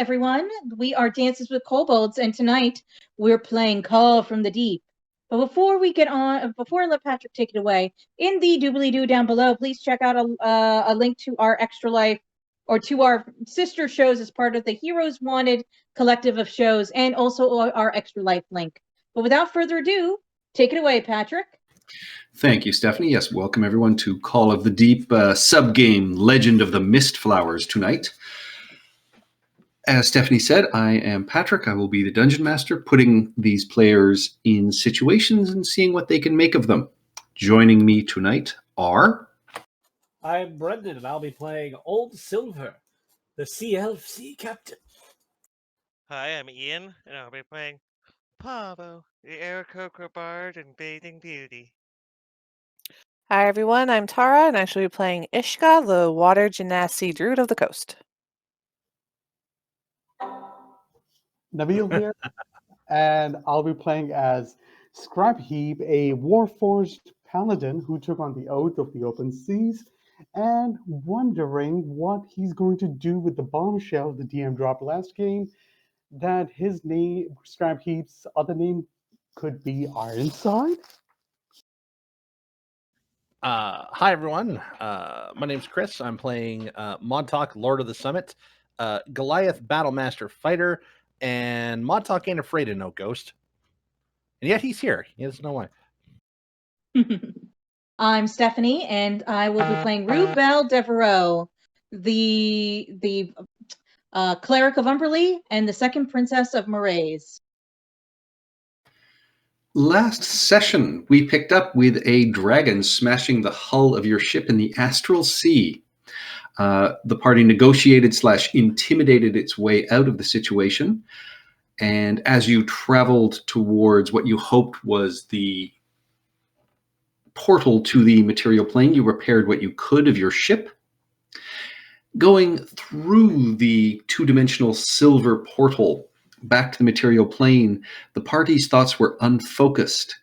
everyone. We are Dances with Kobolds, and tonight we're playing Call from the Deep. But before I let Patrick take it away, in the doobly-doo down below, please check out a link to our Extra Life or to our sister shows as part of the Heroes Wanted collective of shows, and also our Extra Life link. But without further ado, take it away, Patrick. Thank you, Stephanie. Yes, welcome everyone to Call of the Deep sub-game Legend of the Mistflowers tonight. As Stephanie said, I am Patrick. I will be the Dungeon Master, putting these players in situations and seeing what they can make of them. Joining me tonight are... I'm Brendan, and I'll be playing Old Silver, the Sea Elf Sea Captain. Hi, I'm Ian, and I'll be playing Pavo, the Aarakocra Bard and Bathing Beauty. Hi everyone, I'm Tara, and I shall be playing Ishka, the Water Genasi Druid of the Coast. Nabil here, and I'll be playing as Scrapheap, a Warforged Paladin who took on the Oath of the Open Seas, and wondering what he's going to do with the bombshell the DM dropped last game, that his name, Scrapheap's other name, could be Ironside. Hi everyone, my name's Chris. I'm playing Montauk, Lord of the Summit, Goliath Battlemaster Fighter, and Montauk ain't afraid of no ghost. And yet he's here. He doesn't know why. I'm Stephanie, and I will be playing Rubel Devereaux, the cleric of Umberlee and the second princess of Moraes. Last session, we picked up with a dragon smashing the hull of your ship in the Astral Sea. The party negotiated/intimidated its way out of the situation. And as you traveled towards what you hoped was the portal to the material plane, you repaired what you could of your ship. Going through the two-dimensional silver portal back to the material plane, the party's thoughts were unfocused,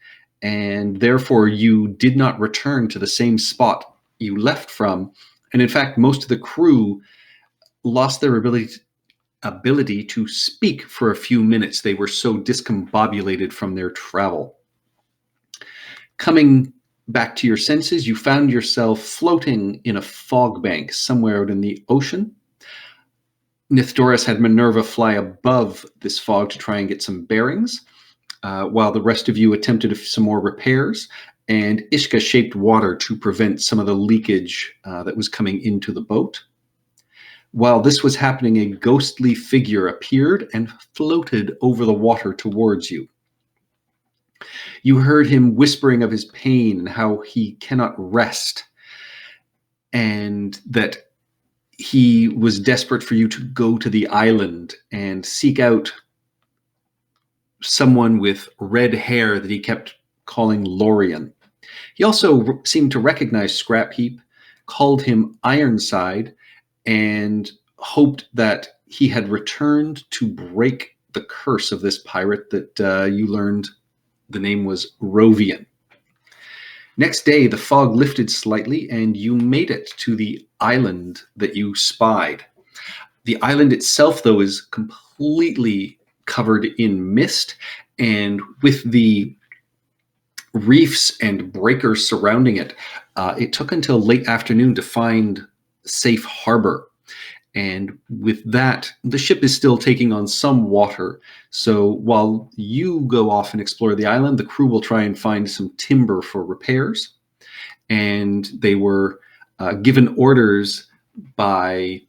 and therefore you did not return to the same spot you left from. And in fact, most of the crew lost their ability to speak for a few minutes. They were so discombobulated from their travel. Coming back to your senses, you found yourself floating in a fog bank somewhere out in the ocean. Nithdoris had Minerva fly above this fog to try and get some bearings, while the rest of you attempted some more repairs, and Ishka shaped water to prevent some of the leakage that was coming into the boat. While this was happening, a ghostly figure appeared and floated over the water towards you. You heard him whispering of his pain and how he cannot rest, and that he was desperate for you to go to the island and seek out someone with red hair that he kept calling Lorien. He also seemed to recognize Scrapheap, called him Ironside, and hoped that he had returned to break the curse of this pirate that you learned the name was Rovian. Next day, the fog lifted slightly, and you made it to the island that you spied. The island itself, though, is completely covered in mist, and with the reefs and breakers surrounding it, it took until late afternoon to find safe harbor. And with that, the ship is still taking on some water. So while you go off and explore the island, the crew will try and find some timber for repairs. And they were given orders by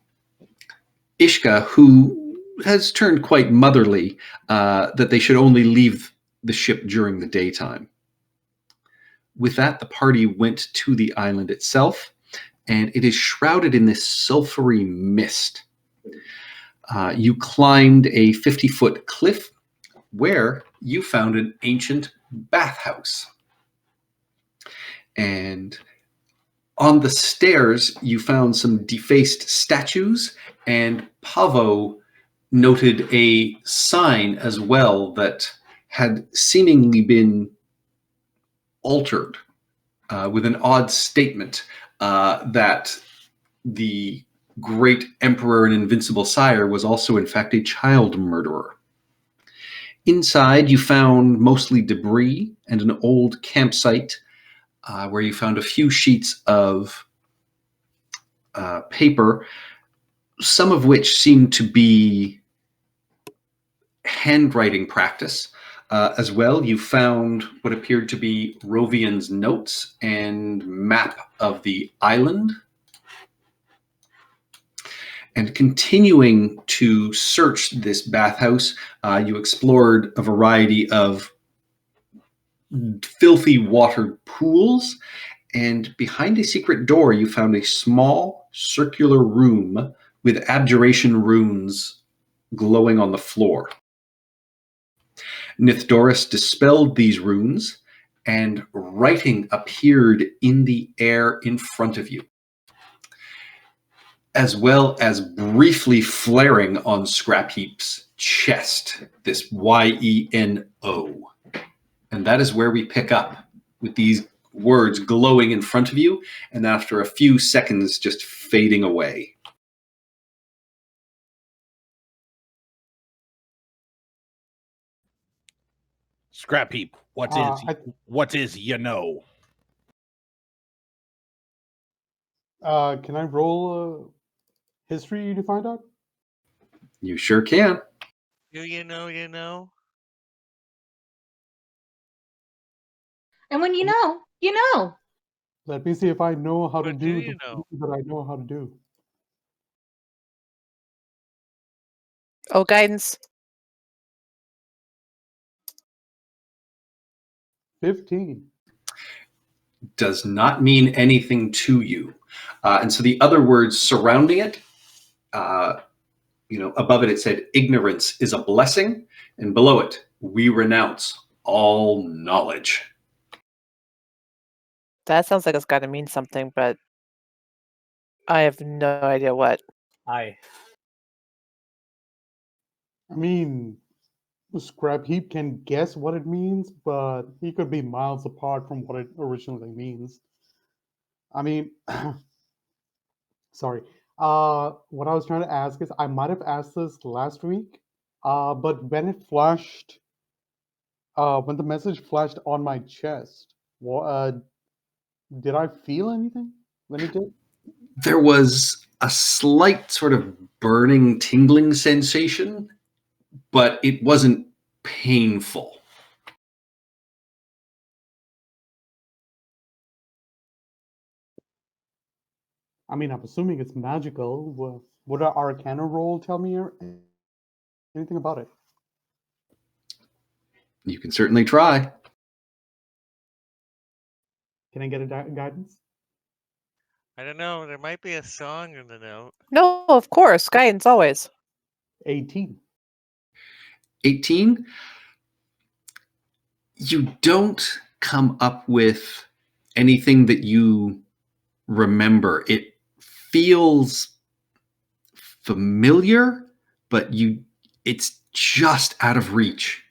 Ishka, who has turned quite motherly, that they should only leave the ship during the daytime. With that, the party went to the island itself, and it is shrouded in this sulfury mist. You climbed a 50-foot cliff where you found an ancient bathhouse. And on the stairs, you found some defaced statues, and Pavo noted a sign as well that had seemingly been altered with an odd statement that the great emperor and invincible sire was also, in fact, a child murderer. Inside, you found mostly debris and an old campsite where you found a few sheets of paper, some of which seemed to be handwriting practice. As well, you found what appeared to be Rovian's notes and map of the island. And continuing to search this bathhouse, you explored a variety of filthy watered pools, and behind a secret door you found a small circular room with abjuration runes glowing on the floor. Nithdoris dispelled these runes, and writing appeared in the air in front of you, as well as briefly flaring on Scrapheap's chest, this Y-E-N-O. And that is where we pick up, with these words glowing in front of you, and after a few seconds just fading away. Scrapheap, what is you know? Can I roll history to find out? You sure can. Do you know, you know? And when you know, you know. Let me see if I know how to What do do you the know? things that I know how to do. Oh, guidance. 15. Does not mean anything to you. And so the other words surrounding it, above it said, ignorance is a blessing. And below it, we renounce all knowledge. That sounds like it's got to mean something, but I have no idea what. I mean, Scrapheap can guess what it means, but he could be miles apart from what it originally means. I mean, sorry. What I was trying to ask is, I might have asked this last week, but when it flashed, when the message flashed on my chest, did I feel anything when it did? There was a slight sort of burning, tingling sensation, but it wasn't painful. I mean, I'm assuming it's magical. Would an Arcana roll tell me anything about it? You can certainly try. Can I get a guidance? I don't know. There might be a song in the note. No, of course. Guidance always. 18. 18? You don't come up with anything that you remember. It feels familiar, but it's just out of reach.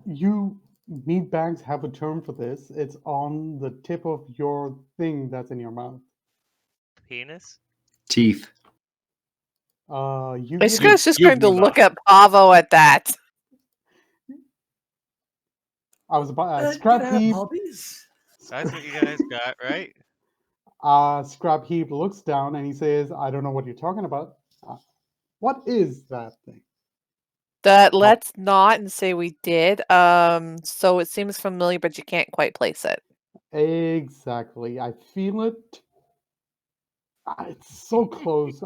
You meatbags have a term for this. It's on the tip of your thing that's in your mouth. Penis? Teeth. It's just going to look at Pavo at that. I was about Scrapheap. That's what you guys got, right? Scrapheap looks down and he says, "I don't know what you're talking about. What is that thing?" Let's not and say we did. So it seems familiar, but you can't quite place it. Exactly. I feel it. It's so close.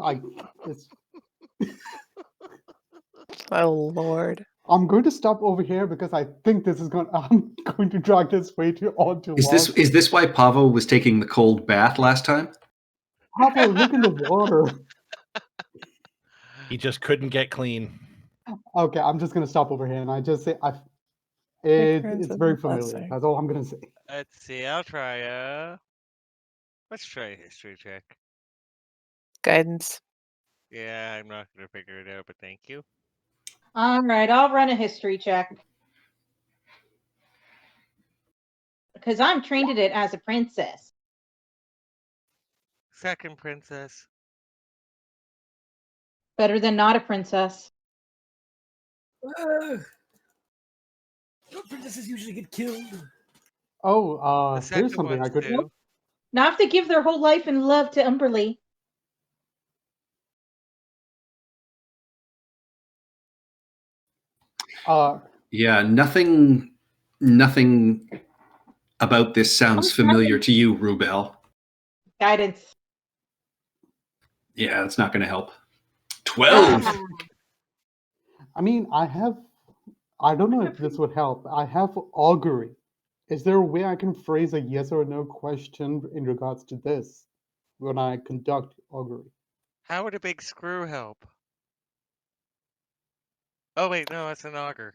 Oh Lord. I'm going to stop over here because I think this is I'm going to drag this way too long. Is this why Pavo was taking the cold bath last time? Pavo, look in the water. He just couldn't get clean. Okay, I'm just going to stop over here and I just say it's very familiar. That's all I'm going to say. Let's see. I'll try. Let's try a history check. Guidance. Yeah, I'm not going to figure it out, but thank you. All right, I'll run a history check. Because I'm trained at it as a princess. second princess. Better than not a princess. Princesses usually get killed. Oh, The here's second something I one's could. too. Not if they give their whole life and love to Umberly. Yeah, nothing about this sounds familiar to you, Rubel. Guidance. Yeah, that's not going to help. 12. I mean, I don't know if this would help. I have augury. Is there a way I can phrase a yes or no question in regards to this when I conduct augury? How would a big screw help? Oh wait, no, that's an auger.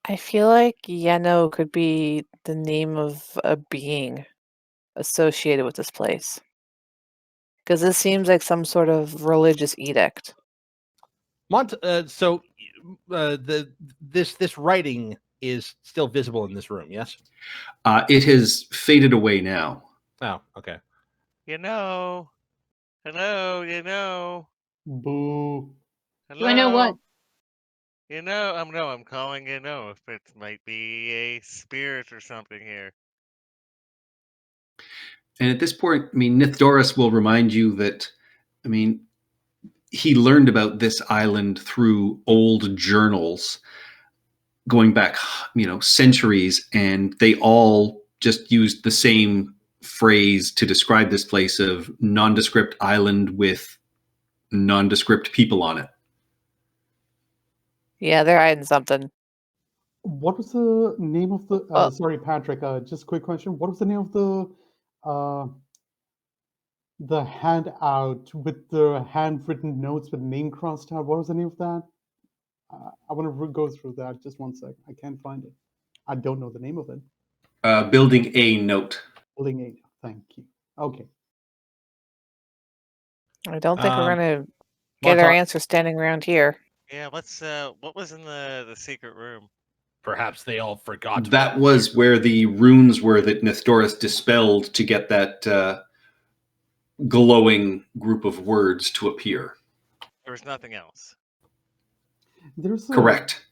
I feel like Yeno could be the name of a being associated with this place. Because this seems like some sort of religious edict. This writing is still visible in this room, yes? It has faded away now. Oh, okay. You know. Hello, you know. Boo. Hello. Do I know what? You know, I'm calling you know if it might be a spirit or something here. And at this point, I mean, Nithdoris will remind you that, I mean, he learned about this island through old journals going back, centuries, and they all just used the same phrase to describe this place of nondescript island with nondescript people on it. Yeah, they're hiding something. What was the name of the? Oh. Sorry, Patrick. Just a quick question. What was the name of the handout with the handwritten notes with name crossed out? What was the name of that? I want to go through that. Just one sec. I can't find it. I don't know the name of it. Building a note. Building 8. Thank you. Okay. I don't think we're going to get our answer standing around here. Yeah, let's what was in the secret room? Perhaps they all forgot. That was where the runes were that Nithdoris dispelled to get that glowing group of words to appear. There was nothing else. Correct.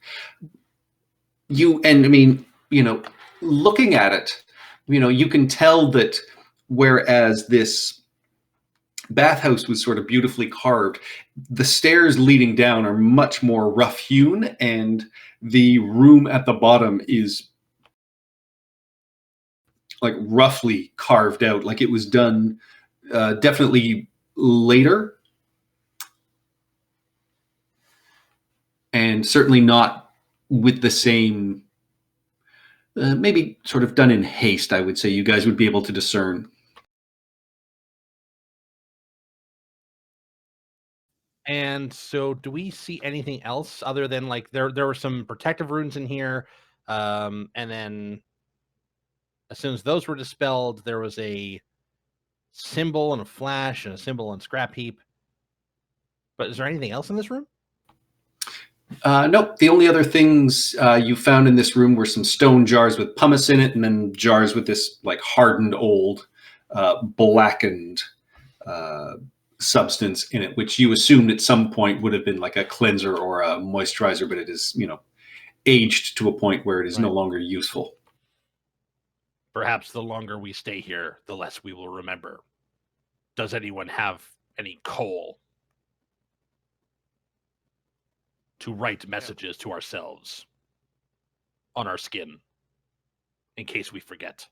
Looking at it, you can tell that whereas this bathhouse was sort of beautifully carved, the stairs leading down are much more rough hewn, and the room at the bottom is like roughly carved out, like it was done definitely later, and certainly not with the same, maybe sort of done in haste, I would say. You guys would be able to discern. And so do we see anything else other than like there were some protective runes in here, and then as soon as those were dispelled, there was a symbol and a flash and a symbol and scrap heap. But is there anything else in this room? Nope. The only other things you found in this room were some stone jars with pumice in it, and then jars with this like hardened old blackened substance in it, which you assumed at some point would have been like a cleanser or a moisturizer, but it is, aged to a point where it is no longer useful. Perhaps the longer we stay here, the less we will remember. Does anyone have any coal to write messages to ourselves on our skin in case we forget?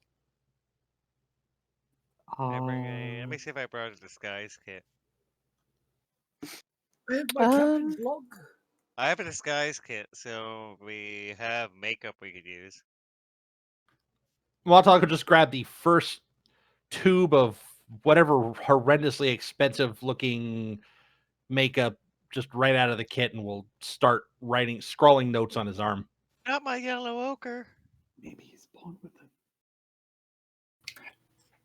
Let me see if I brought a disguise kit. I have my captain's log. I have a disguise kit, so we have makeup we could use. Montauk could just grab the first tube of whatever horrendously expensive looking makeup just right out of the kit, and we'll start scrawling notes on his arm. Not my yellow ochre. Maybe he's born with it.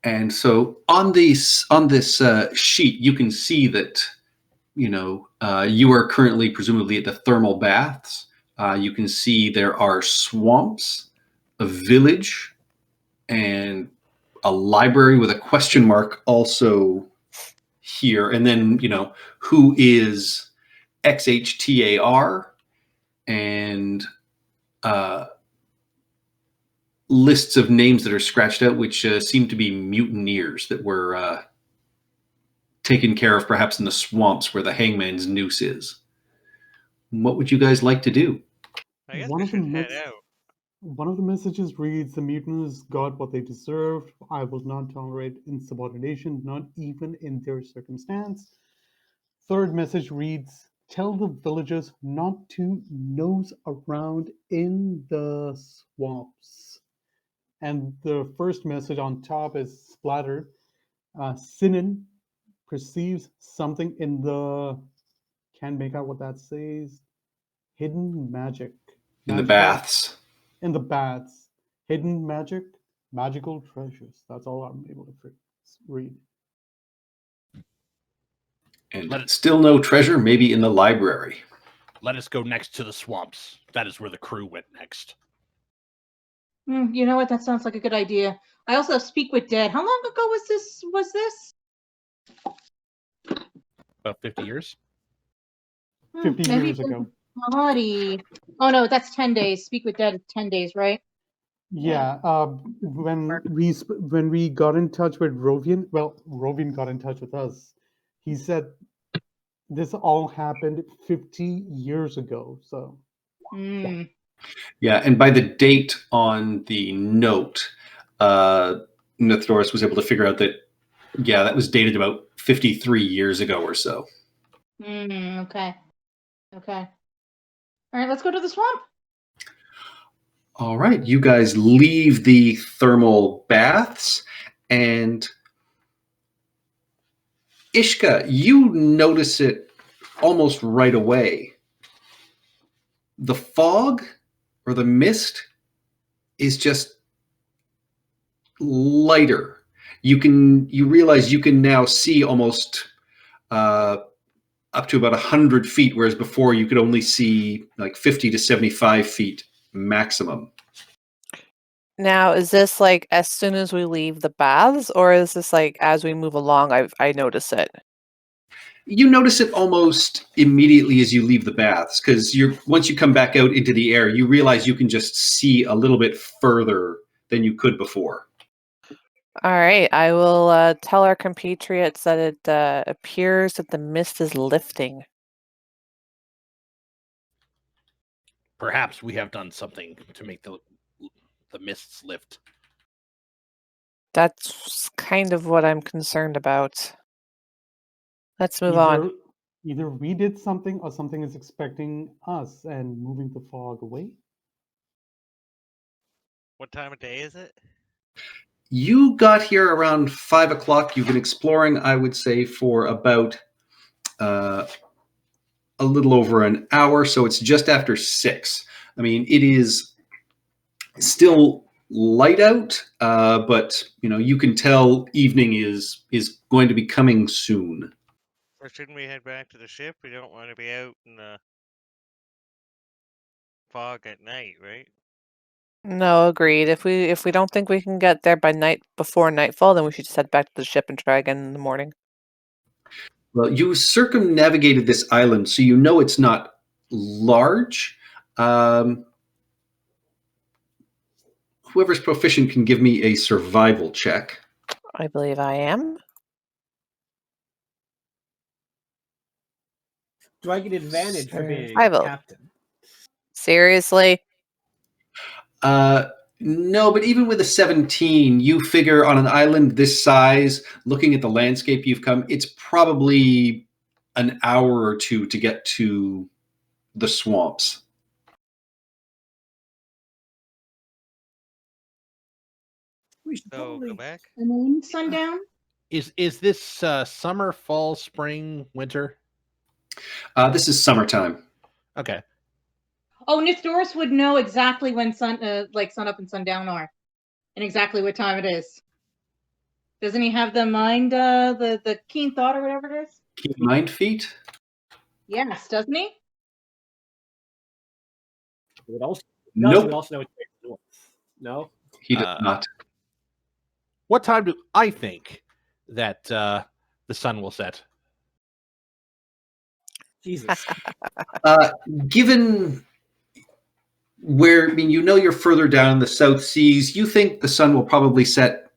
And so on this sheet, you can see that, you are currently presumably at the thermal baths. You can see there are swamps, a village, and a library with a question mark also here, and then who is XHTAR, and lists of names that are scratched out, which seem to be mutineers that were taken care of perhaps in the swamps where the Hangman's Noose is. What would you guys like to do? I guess One we of the should head myths- out. One of the messages reads, "The mutineers got what they deserved. I will not tolerate insubordination, not even in their circumstance." Third message reads, "Tell the villagers not to nose around in the swamps." And the first message on top is splattered. Sinan perceives something in the, can't make out what that says, hidden magic. In the Magical- baths. In the baths. Hidden magic, magical treasures. That's all I'm able to read. And still no treasure, maybe in the library. Let us go next to the swamps. That is where the crew went next. You know what? That sounds like a good idea. I also have Speak with Dead. How long ago was this? About 50 years. 50 maybe years ago. Naughty. Oh no, that's 10 days. Speak with Dead is 10 days, right? Yeah, when we got in touch with Rovian, well, Rovian got in touch with us. He said this all happened 50 years ago. So Yeah, and by the date on the note, Nithdoris was able to figure out that, yeah, that was dated about 53 years ago or so. Okay. All right, let's go to the swamp. All right, you guys leave the thermal baths, and Ishka, you notice it almost right away. The fog or the mist is just lighter. You realize you can now see almost up to about 100 feet, whereas before you could only see like 50 to 75 feet maximum. Now, is this like as soon as we leave the baths, or is this like as we move along, I notice it? You notice it almost immediately as you leave the baths, because once you come back out into the air, you realize you can just see a little bit further than you could before. All right, I will tell our compatriots that it appears that the mist is lifting. Perhaps we have done something to make the mists lift. That's kind of what I'm concerned about. Let's move on. Either we did something or something is expecting us and moving the fog away. What time of day is it? You got here around 5 o'clock. You've been exploring, I would say, for about a little over an hour, so it's just after 6. I mean, it is still light out, but you can tell evening is going to be coming soon. Or shouldn't we head back to the ship? We don't want to be out in the fog at night, right? No, agreed. If we don't think we can get there before nightfall, then we should just head back to the ship and try again in the morning. Well, you circumnavigated this island, so you know it's not large. Whoever's proficient can give me a survival check. I believe I am. Do I get advantage for being Survival. captain? Seriously? No, but even with a 17, you figure on an island this size, looking at the landscape you've come, it's probably an hour or two to get to the swamps. We should So probably go back. The moon, sundown. Is this summer, fall, spring, winter? This is summertime. Okay. Oh, Nithdoris would know exactly when sun up and sundown are, and exactly what time it is. Doesn't he have the mind, the keen thought or whatever it is? Keen mind feet? Yes, doesn't he? would also Nope. would also know what you're doing. No. He does not. What time do I think that the sun will set? Jesus. Given where, I mean, you're further down in the South Seas, you think the sun will probably set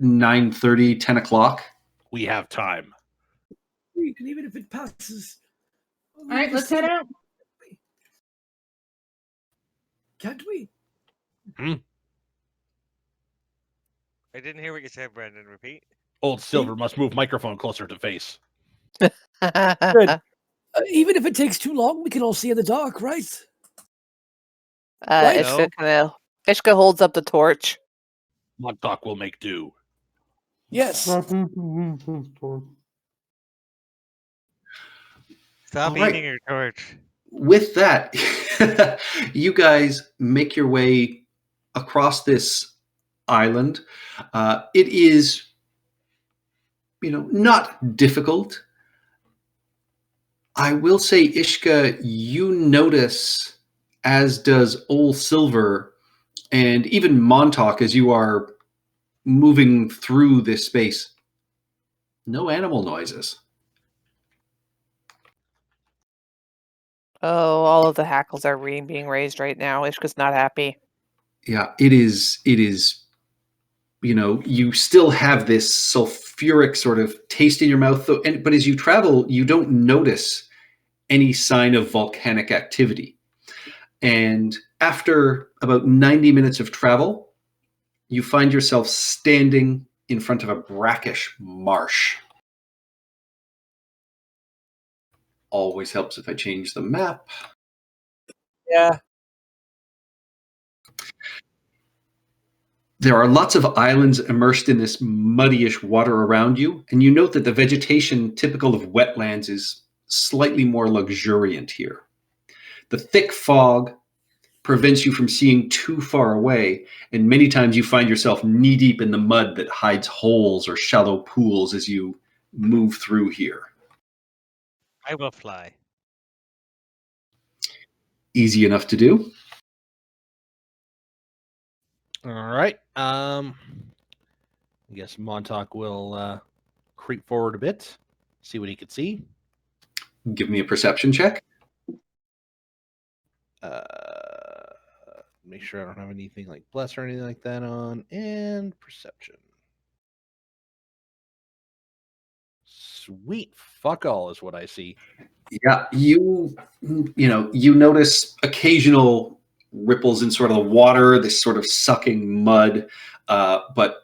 9:30, 10 o'clock? We have time. And even if it passes. All right, let's head out. Can't we? I didn't hear what you said, Brendan. Repeat. Old Silver must move microphone closer to face. Good. Even if it takes too long, we can all see in the dark, right? Right? Ishka holds up the torch. Montauk will make do. Yes. Stop All right. eating your torch. With that, you guys make your way across this island. It is, not difficult. I will say, Ishka, you notice, as does Old Silver, and even Montauk, as you are moving through this space, no animal noises. Oh, all of the hackles are being raised right now. Ishka's not happy. Yeah, it is, you still have this sulfuric sort of taste in your mouth, but as you travel, you don't notice any sign of volcanic activity. And after about 90 minutes of travel, you find yourself standing in front of a brackish marsh. Always helps if I change the map. Yeah. There are lots of islands immersed in this muddyish water around you, and you note that the vegetation typical of wetlands is slightly more luxuriant here. The thick fog prevents you from seeing too far away, and many times you find yourself knee-deep in the mud that hides holes or shallow pools as you move through here. I will fly. Easy enough to do. All right. I guess Montauk will creep forward a bit, see what he could see. Give me a perception check. Make sure I don't have anything like bless or anything like that on, and perception. Sweet fuck all is what I see. Yeah, you notice occasional ripples in sort of the water, this sort of sucking mud, but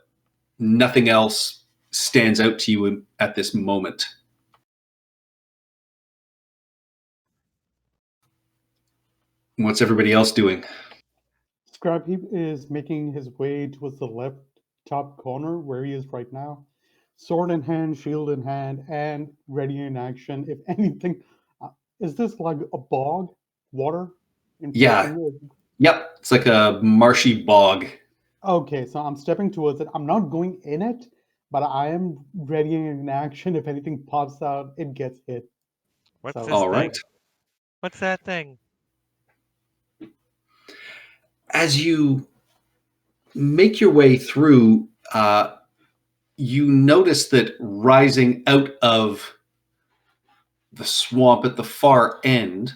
nothing else stands out to you at this moment. What's everybody else doing? Scrap Heap is making his way towards the left top corner where he is right now. Sword in hand, shield in hand, and ready in action. If anything, is this like a bog? Water? Yeah. Yep. It's like a marshy bog. Okay, so I'm stepping towards it. I'm not going in it, but I am ready in action. If anything pops out, it gets hit. What's this All thing? right. What's that thing? As you make your way through, you notice that rising out of the swamp at the far end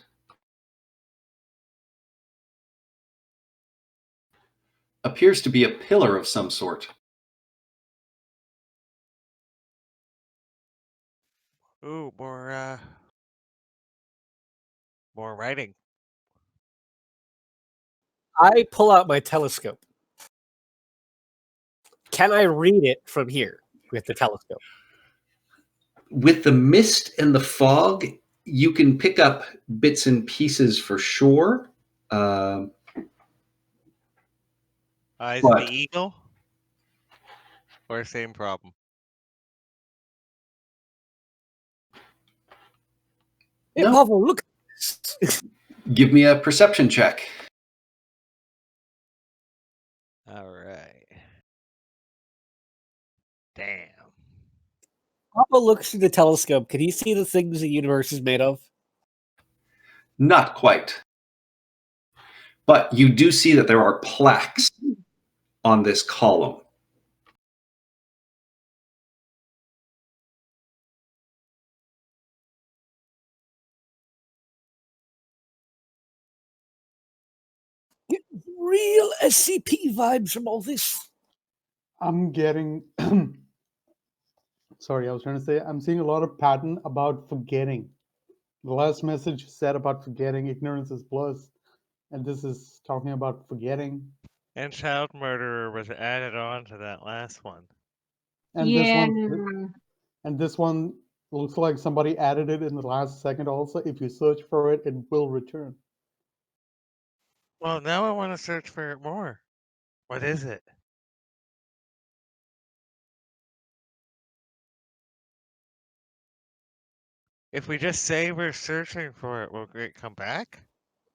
appears to be a pillar of some sort. Ooh, more writing. I pull out my telescope. Can I read it from here with the telescope? With the mist and the fog, you can pick up bits and pieces for sure. Eyes of But- the eagle? Or same problem? Hey, No. Pavel, look. Give me a perception check. All right. Damn. Pavel looks through the telescope. Can he see the things the universe is made of? Not quite. But you do see that there are plaques on this column. real SCP vibes from all this. I'm getting. Sorry, I was trying to say I'm seeing a lot of pattern about forgetting. The last message said about forgetting, ignorance is bliss, and this is talking about forgetting. And child murderer was added on to that last one. And Yeah. this one looks like somebody added it in the last second. Also, if you search for it, it will return. Well, now I want to search for it more. What is it? If we just say we're searching for it, will it come back?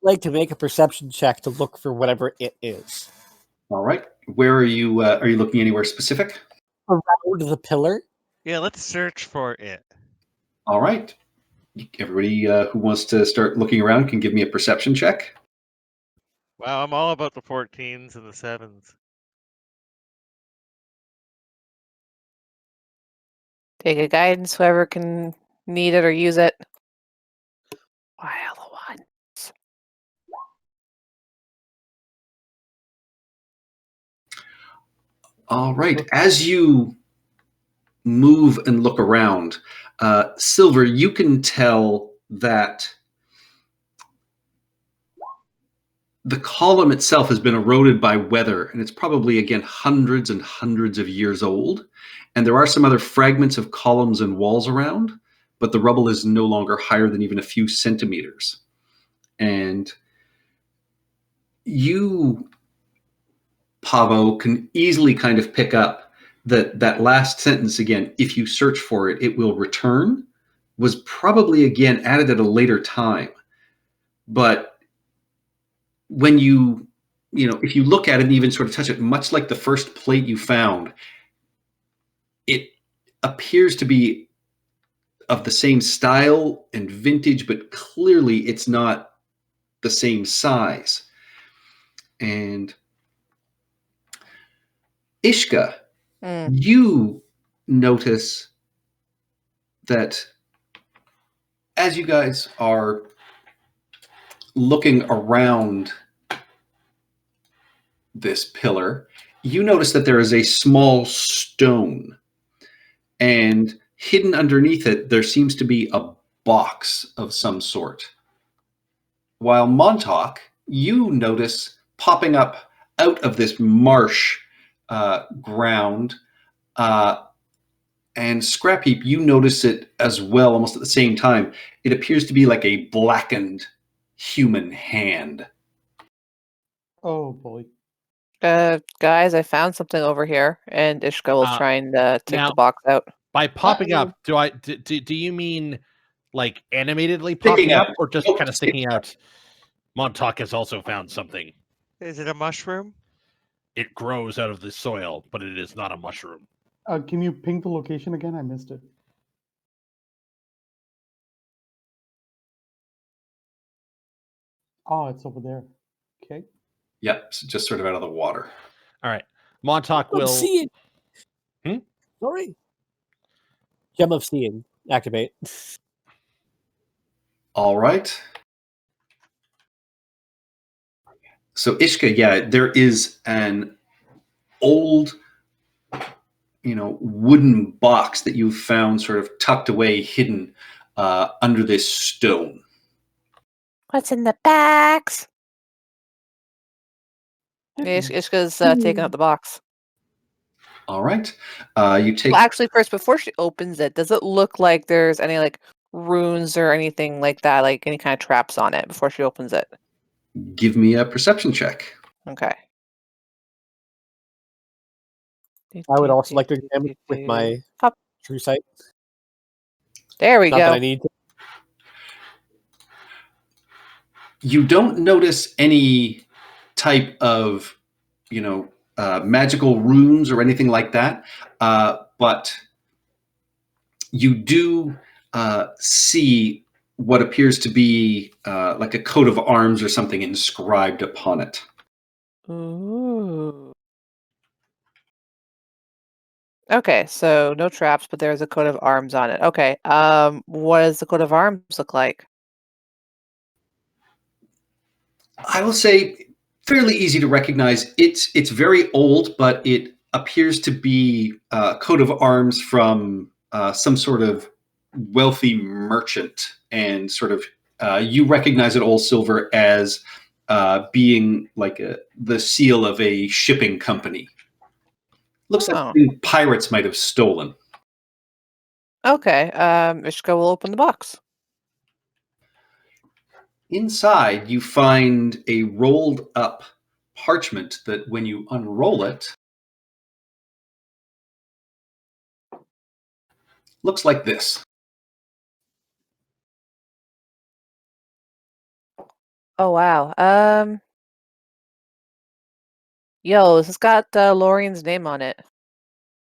Like to make a perception check to look for whatever it is. All right. Where are you? Are you looking anywhere specific? Around the pillar? Yeah, let's search for it. All right. Everybody who wants to start looking around can give me a perception check. Wow, I'm all about the 14s and the 7s. Take a guidance, whoever can need it or use it. Wild ones. All right. As you move and look around, Silver, you can tell that the column itself has been eroded by weather, and it's probably, again, hundreds and hundreds of years old. And there are some other fragments of columns and walls around, but the rubble is no longer higher than even a few centimeters. And you, Pavo, can easily kind of pick up that last sentence again, if you search for it, it will return, was probably, again, added at a later time. But when if you look at it and even sort of touch it, much like the first plate you found, it appears to be of the same style and vintage, but clearly it's not the same size. And Ishka, you notice that as you guys are looking around this pillar, you notice that there is a small stone, and hidden underneath it, there seems to be a box of some sort. While Montauk, you notice popping up out of this marsh ground, and Scrap Heap, you notice it as well, almost at the same time. It appears to be like a blackened human hand. Oh boy. Guys, I found something over here, and Ishka will trying to take now- the box out. By popping up, do you mean like animatedly popping Sticking up, out. or just Nope, kind of sticking out? Montauk has also found something. Is it a mushroom? It grows out of the soil, but it is not a mushroom. Can you ping the location again? I missed it. Oh, it's over there. Okay. Yep, so just sort of out of the water. All right, Montauk will. Seeing. Hmm? Sorry. Gem of Seeing. Activate. All right. So Ishka, yeah, there is an old, wooden box that you found sort of tucked away, hidden under this stone. What's in the box? Ishka's taking out the box. All right. You take. Well, actually, first, before she opens it, does it look like there's any like runes or anything like that, like any kind of traps on it before she opens it? Give me a perception check. Okay. I would also like to examine it with my true sight. There we Not that I go. need to. You don't notice any type of, magical runes or anything like that, but you do see what appears to be like a coat of arms or something inscribed upon it. Ooh. Okay, so no traps, but there's a coat of arms on it. Okay. What does the coat of arms look like? I will say fairly easy to recognize. It's very old, but it appears to be a coat of arms from some sort of wealthy merchant, and sort of you recognize it, Old Silver, as being like the seal of a shipping company. Looks like Oh. something pirates might have stolen. Okay. Ishka will open the box. Inside, you find a rolled up parchment that, when you unroll it, looks like this. Oh wow. Yo, this has got Lorian's name on it.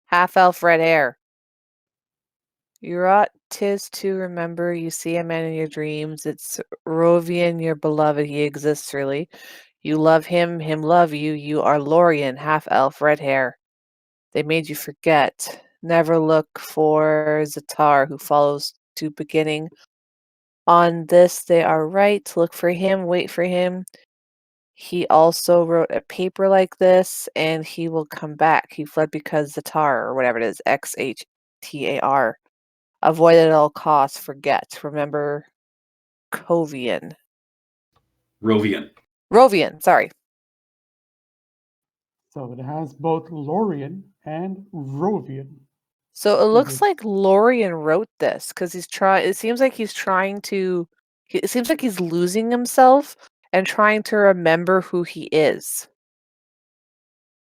Half elf, red hair. You ought 'tis to remember you see a man in your dreams. It's Rovian, your beloved. He exists really. You love him love you. You are Lorian, half elf, red hair. They made you forget. Never look for Zatar, who follows to beginning. On this they are right. Look for him, wait for him. He also wrote a paper like this, and he will come back. He fled because Zatar, or whatever it is, Xhtar. Avoid at all costs. Forget. Remember Covian. Rovian. Rovian, sorry. So it has both Lorian and Rovian. So it looks Mhm. like Lorian wrote this because it seems like he's trying to. It seems like he's losing himself and trying to remember who he is.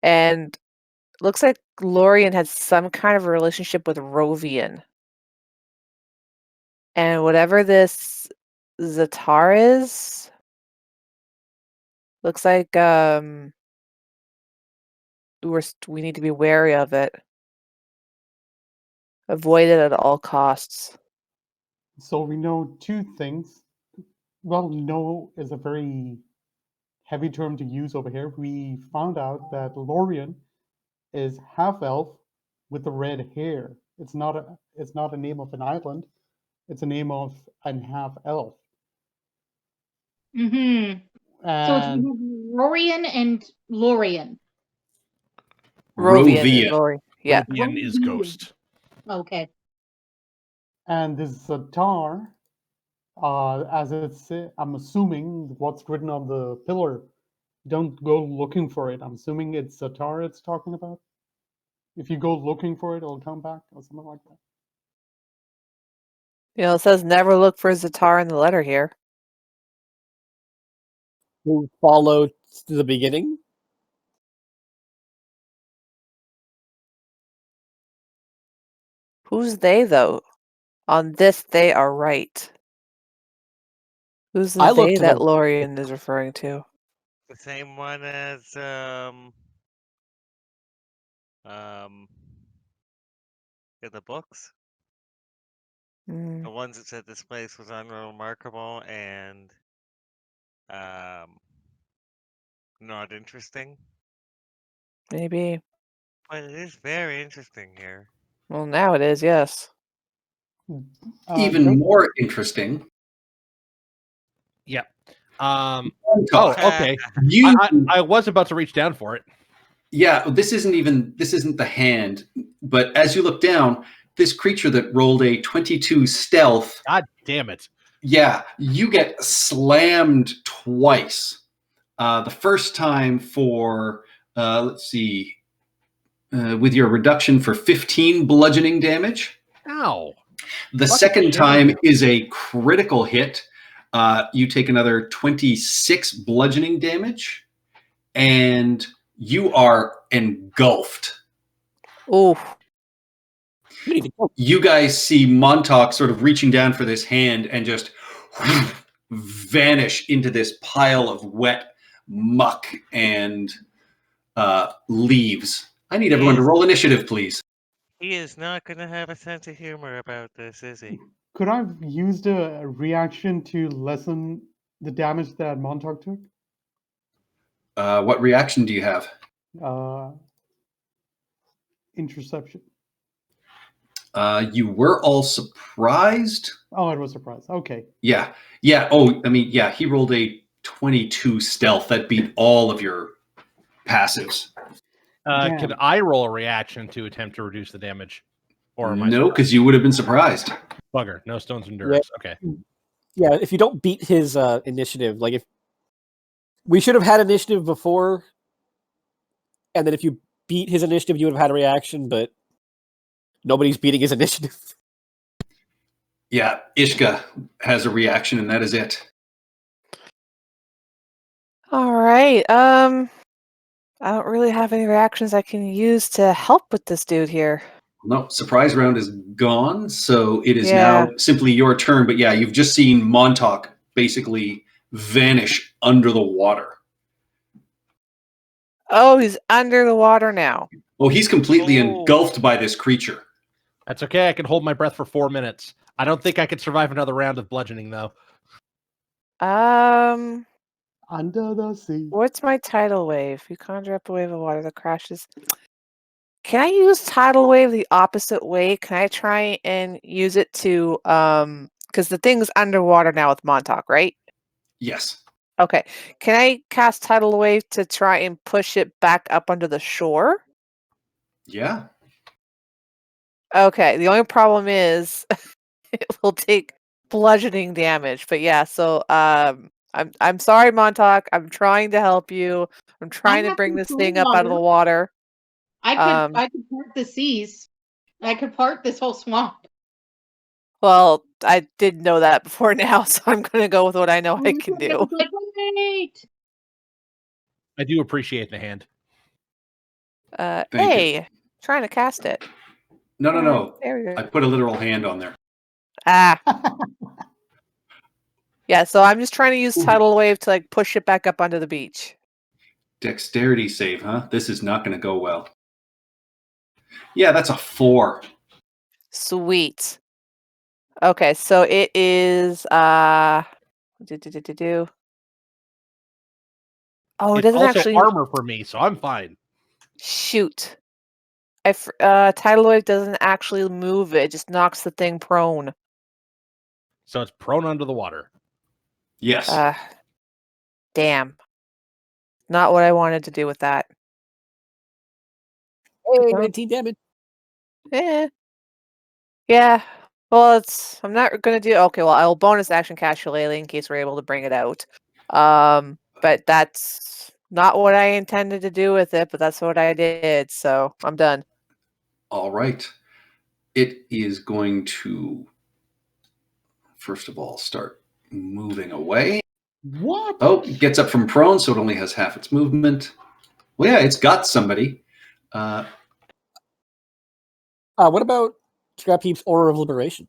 And it looks like Lorian has some kind of a relationship with Rovian. And whatever this Zatar is, looks like we need to be wary of it. Avoid it at all costs. So we know two things. Well, know is a very heavy term to use over here. We found out that Lorian is half elf with the red hair. It's not a name of an island. It's a name of an half elf. Mm-hmm. So it's And Rorian and Lorian. Rovian Rovian. and Lori. Yeah. Rovian is Ghost. Okay. and this Zatar, as it's, I'm assuming what's written on the pillar. Don't go looking for it. I'm assuming it's Zatar it's talking about. If you go looking for it, it'll come back or something like that. You know, it says never look for Zatar in the letter here. Who followed to the beginning? Who's they, though? On this, they are right. Who's the I looked they to that the- Lorian is referring to? The same one as in the books. Mm, The ones that said this place was unremarkable and not interesting. maybe. But it is very interesting here. Well, now it is, yes. Even Go- more interesting. Yeah. Oh, Oh, okay. you. I was about to reach down for it. Yeah, this isn't the hand, but as you look down, this creature that rolled a 22 stealth, God damn it. yeah, you get slammed twice. The first time for, let's see, with your reduction for 15 bludgeoning damage. Ow. The Fucking second shit. time is a critical hit. You take another 26 bludgeoning damage, and you are engulfed. Ooh. You need to go. You guys see Montauk sort of reaching down for this hand and just vanish into this pile of wet muck and leaves. I need everyone to roll initiative, please. He is not going to have a sense of humor about this, is he? Could I have used a reaction to lessen the damage that Montauk took? What reaction do you have? Interception. You were all surprised. Oh, it was a surprise. Okay. Yeah. Oh, I mean, yeah, he rolled a 22 stealth. That beat all of your passives. Damn. Could I roll a reaction to attempt to reduce the damage? Or am I No, because you would have been surprised. bugger? No stones endurance. Okay. Yeah, if you don't beat his initiative, like if we should have had initiative before, and then if you beat his initiative, you would have had a reaction, but nobody's beating his initiative. Yeah, Ishka has a reaction, and that is it. All right. I don't really have any reactions I can use to help with this dude here. No, surprise round is gone, so it is Yeah. now simply your turn. But yeah, you've just seen Montauk basically vanish under the water. Oh, he's under the water now. Oh, he's completely Oh. engulfed by this creature. That's okay. I can hold my breath for 4 minutes. I don't think I could survive another round of bludgeoning, though. Under the sea. What's my tidal wave? You conjure up a wave of water that crashes. Can I use tidal wave the opposite way? Can I try and use it to because the thing's underwater now with Montauk, right? Yes. Okay. Can I cast tidal wave to try and push it back up onto the shore? Yeah. Okay. The only problem is it will take bludgeoning damage. But yeah, so I'm sorry, Montauk. I'm trying to help you. I'm trying to have bring this control thing up out of the water. water. I could part the seas. I could part this whole swamp. Well, I did know that before now, so I'm gonna go with what I know I can I do. was like, wait. I do appreciate the hand. Thank you. Hey, trying to cast it. No. There we go. I put a literal hand on there. Ah. Yeah, so I'm just trying to use tidal wave to like push it back up onto the beach. Dexterity save, huh? This is not going to go well. Yeah, that's a 4. Sweet. Okay, so it is do. Oh, it It's doesn't also actually armor for me, so I'm fine. shoot. Tidal wave doesn't actually move it, just knocks the thing prone. So it's prone under the water. Yes. Damn. Not what I wanted to do with that. Hey, Okay. 19 damage. Yeah. Well, I'm not gonna do. Okay, well, I'll bonus action cast Shillelagh in case we're able to bring it out. But that's not what I intended to do with it. But that's what I did. So I'm done. All right. It is going to, first of all, start moving away. What? Oh, it gets up from prone, so it only has half its movement. Well, yeah, it's got somebody. What about Scrap Heap's Aura of Liberation?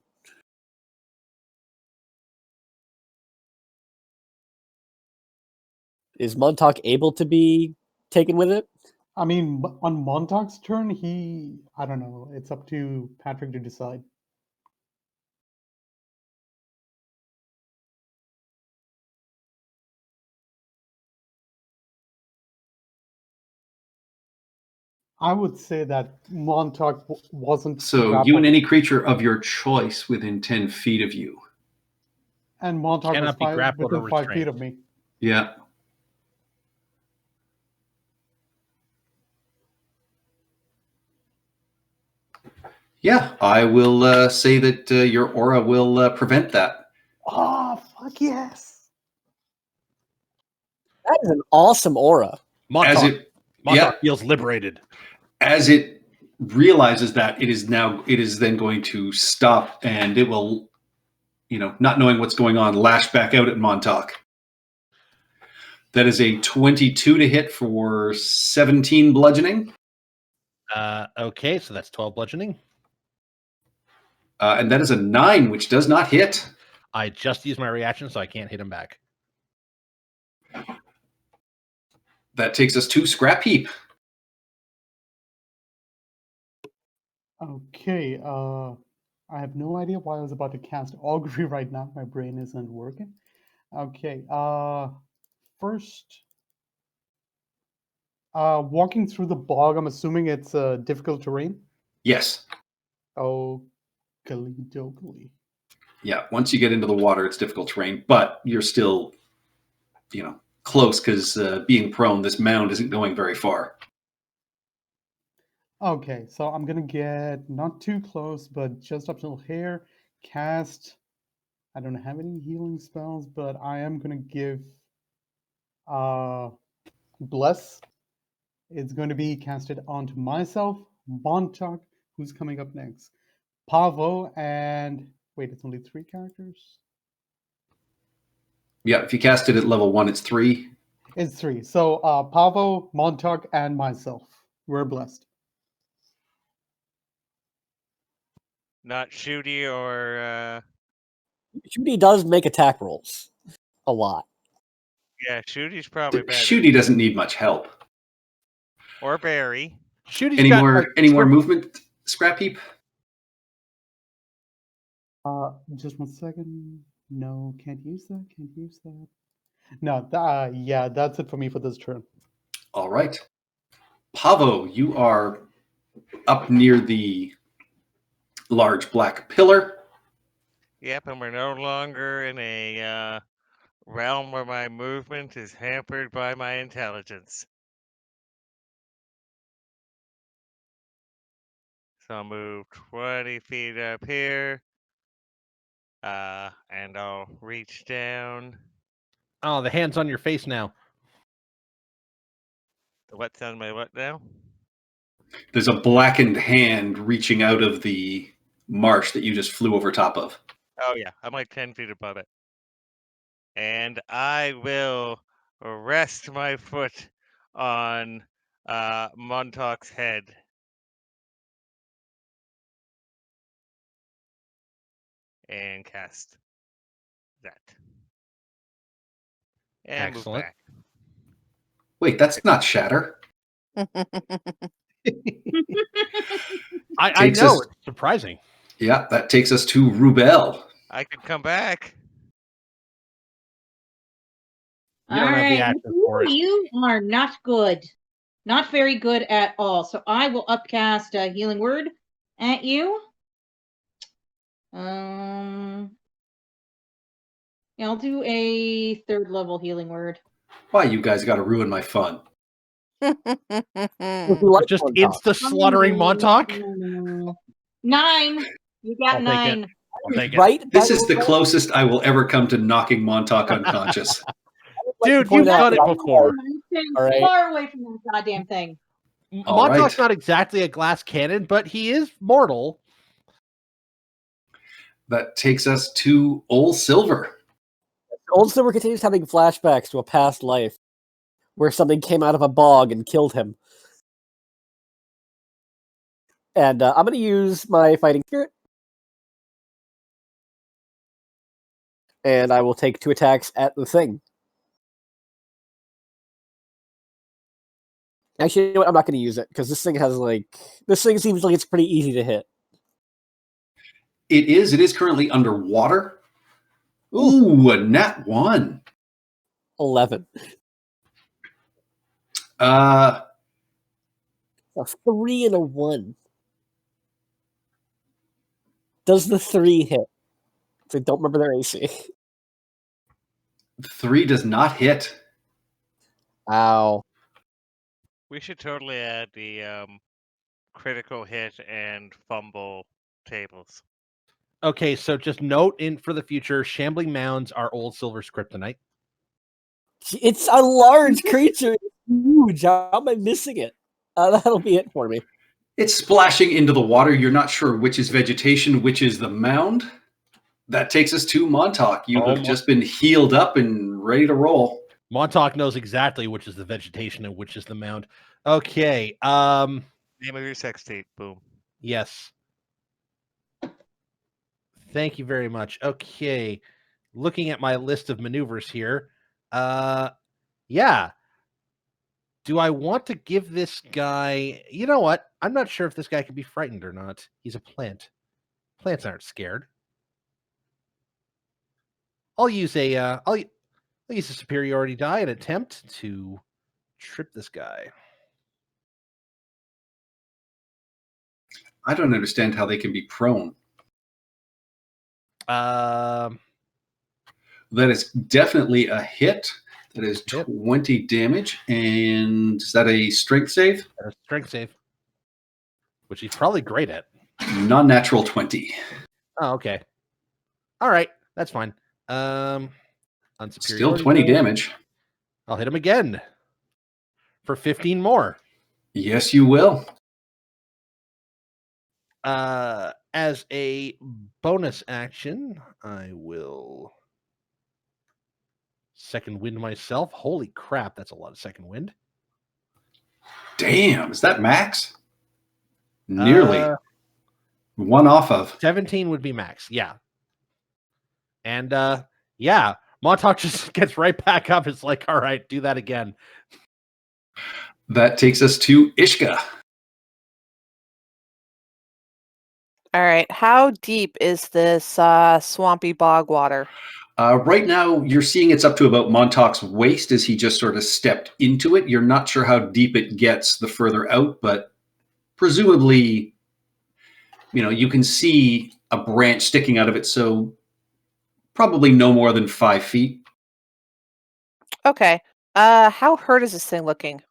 Is Montauk able to be taken with it? I mean, on Montauk's turn, I don't know. It's up to Patrick to decide. I would say that Montauk wasn't. So you grappled, and any creature of your choice within 10 feet of you. and Montauk was Cannot be grappled or within 5 feet restrained. of me. Yeah. Yeah, I will say that your aura will prevent that. Oh, fuck yes. That is an awesome aura. Montauk yeah. feels liberated. As it realizes that, it is then going to stop, and it will, not knowing what's going on, lash back out at Montauk. That is a 22 to hit for 17 bludgeoning. Okay, so that's 12 bludgeoning. And that is a 9, which does not hit. I just used my reaction, so I can't hit him back. That takes us to Scrap Heap. Okay, I have no idea why I was about to cast Augury right now. My brain isn't working. Okay, first, walking through the bog, I'm assuming it's difficult terrain? Yes. Oh, Glee. Yeah, once you get into the water, it's difficult terrain, but you're still close because being prone, this mound isn't going very far. Okay, so I'm gonna get not too close, but just up till here. Cast. I don't have any healing spells, but I am gonna give bless. It's going to be casted onto myself, Montauk, who's coming up next, Pavo, and wait, it's only 3 characters. Yeah, if you cast it at level 1, it's 3. It's 3. So Pavo, Montauk, and myself. We're blessed. Not Shooty or Shooty does make attack rolls a lot. yeah, Shooty's probably better. Shooty doesn't need much help. Or Barry. Shooty's Any got, more like, any more script- movement, Scrap Heap? Just 1 second. No, can't use that. Can't use that. No, yeah, that's it for me for this turn. All right. Pavo, you are up near the large black pillar. Yep, and we're no longer in a realm where my movement is hampered by my intelligence. So I'll move 20 feet up here. And I'll reach down. Oh, the hand's on your face now. What's on my what now? There's a blackened hand reaching out of the marsh that you just flew over top of. Oh yeah, I'm like 10 feet above it. And I will rest my foot on Montauk's head. And cast that. And Excellent. move back. Wait, that's not shatter. I Takes know, us- it's surprising. Yeah, that takes us to Rubel. I could come back. You don't have the action for it. You are not good. Not very good at all. So I will upcast a healing word at you. Yeah, I'll do a 3rd level healing word. Why you guys got to ruin my fun? If you like Just Montauk. insta slaughtering Montauk. 9. You got I'll take it. 9. I'll take it. Right? This By is the way, closest I will ever come to knocking Montauk unconscious. I would like to Dude, point you've out done it that before. All right. Far away from that goddamn thing. All Montauk's right. not exactly a glass cannon, but he is mortal. That takes us to Old Silver. Old Silver continues having flashbacks to a past life where something came out of a bog and killed him. And I'm going to use my Fighting Spirit. And I will take 2 attacks at the thing. Actually, you know what? I'm not going to use it because this thing seems like it's pretty easy to hit. It is currently underwater. Ooh, a nat 1. 11. Uh, A 3 and a 1. Does the 3 hit? I don't remember their AC. 3 does not hit. Ow. We should totally add the critical hit and fumble tables. Okay, so just note in for the future, shambling mounds are Old Silver's kryptonite. It's a large creature. It's huge. How am I missing it? That'll be it for me. It's splashing into the water. You're not sure which is vegetation, which is the mound. That takes us to Montauk. You have just been healed up and ready to roll. Montauk knows exactly which is the vegetation and which is the mound. Okay. Name of your sex tape. Boom. Yes. Thank you very much. Okay. Looking at my list of maneuvers here. Yeah. Do I want to give this guy... You know what? I'm not sure if this guy can be frightened or not. He's a plant. Plants aren't scared. I'll use a I'll use a superiority die and attempt to trip this guy. I don't understand how they can be prone. That is definitely a hit. That is Hit. 20 damage. And is that a strength save? A strength save, which he's probably great at. Non-natural 20. Oh, okay. All right, that's fine. On Still superiority 20 die, damage. I'll hit him again for 15 more. Yes, you will. As a bonus action, I will second wind myself. Holy crap, that's a lot of second wind. Damn, is that max? Nearly. One off of. 17 would be max, yeah. And yeah, Montauk just gets right back up. It's like, all right, do that again. That takes us to Ishka. All right. How deep is this swampy bog water? Right now, you're seeing it's up to about Montauk's waist as he just sort of stepped into it. You're not sure how deep it gets the further out, but presumably, you can see a branch sticking out of it, so probably no more than 5 feet. Okay. How hurt is this thing looking?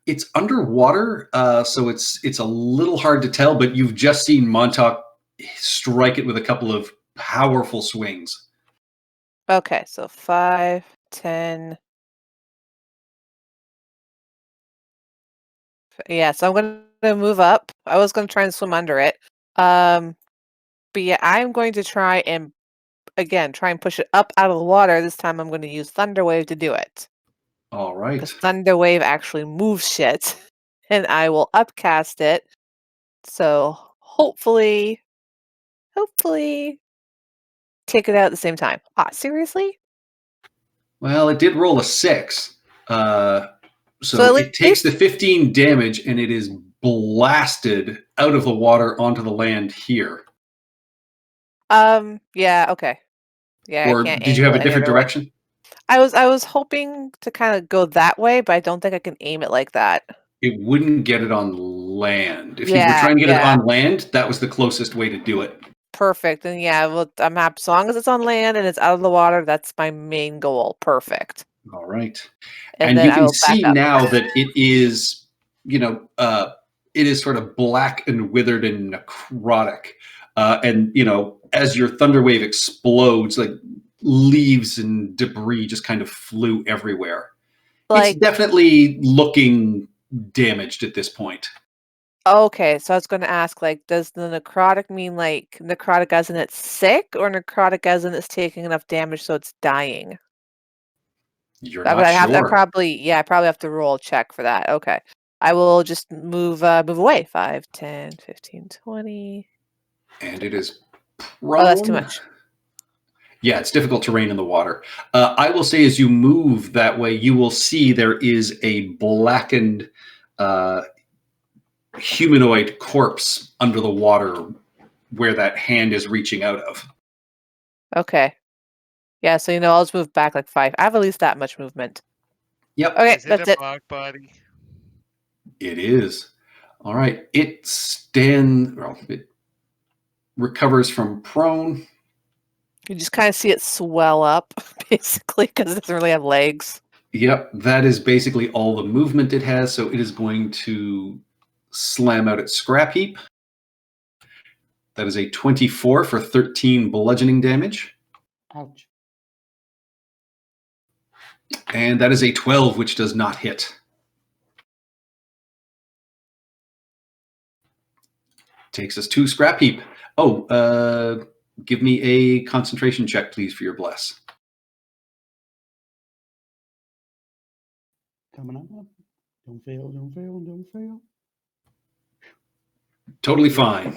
It's underwater, so it's a little hard to tell, but you've just seen Montauk strike it with a couple of powerful swings. Okay, so 5, 10. Yeah, so I'm going to move up. I was going to try and swim under it. But yeah, I'm going to try and, again, push it up out of the water. This time I'm going to use Thunder Wave to do it. All right. Because Thunder Wave actually moves shit. And I will upcast it. So hopefully take it out at the same time. Seriously? Well, it did roll a 6. So So at it takes the 15 damage and it is blasted out of the water onto the land here. Yeah, okay. Yeah, Or I can't did you have a angle it any different other way. direction? I was hoping to kind of go that way, but I don't think I can aim it like that. It wouldn't get it on land. If you were Yeah, trying to get it yeah. on land, that was the closest way to do it. Perfect. And yeah, well, I'm happy as long as it's on land and it's out of the water. That's my main goal. Perfect. All right. And And then you I can will back see up. now that it is, it is sort of black and withered and necrotic. And, as your thunder wave explodes, like leaves and debris just kind of flew everywhere. Like, it's definitely looking damaged at this point. okay, so I was going to ask, like, does the necrotic mean like necrotic as in it's sick, or necrotic as in it's taking enough damage so it's dying? You're I not have sure. I probably have to roll a check for that. Okay. I will just move away. 5, 10, 15, 20. And it is prone. Oh, that's too much. Yeah, it's difficult terrain in the water. I will say as you move that way, you will see there is a blackened humanoid corpse under the water where that hand is reaching out of. Okay. Yeah, so I'll just move back like 5. I have at least that much movement. Yep. Okay, Is that's it a it. bog body? It is. All right. It recovers from prone. You just kind of see it swell up, basically, because it doesn't really have legs. Yep, that is basically all the movement it has, so it is going to slam out its scrap heap. That is a 24 for 13 bludgeoning damage. Ouch. And that is a 12, which does not hit. Takes us to scrap heap. Oh, give me a concentration check, please, for your bless. Coming up. Don't fail, don't fail, don't fail. Totally fine.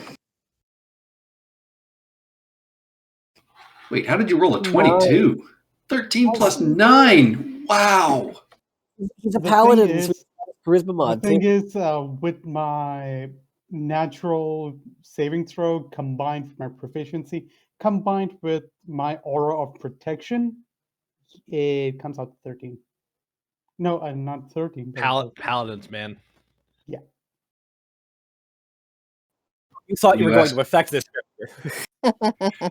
Wait, how did you roll a 22? 13 plus 9. Wow. He's a The paladin. thing So is- he's got a charisma mod. The thing is, with my natural saving throw combined with my proficiency, combined with my aura of protection, it comes out to 13. No, not 13. but Paladins, man. You thought you were You going asked- to affect this character.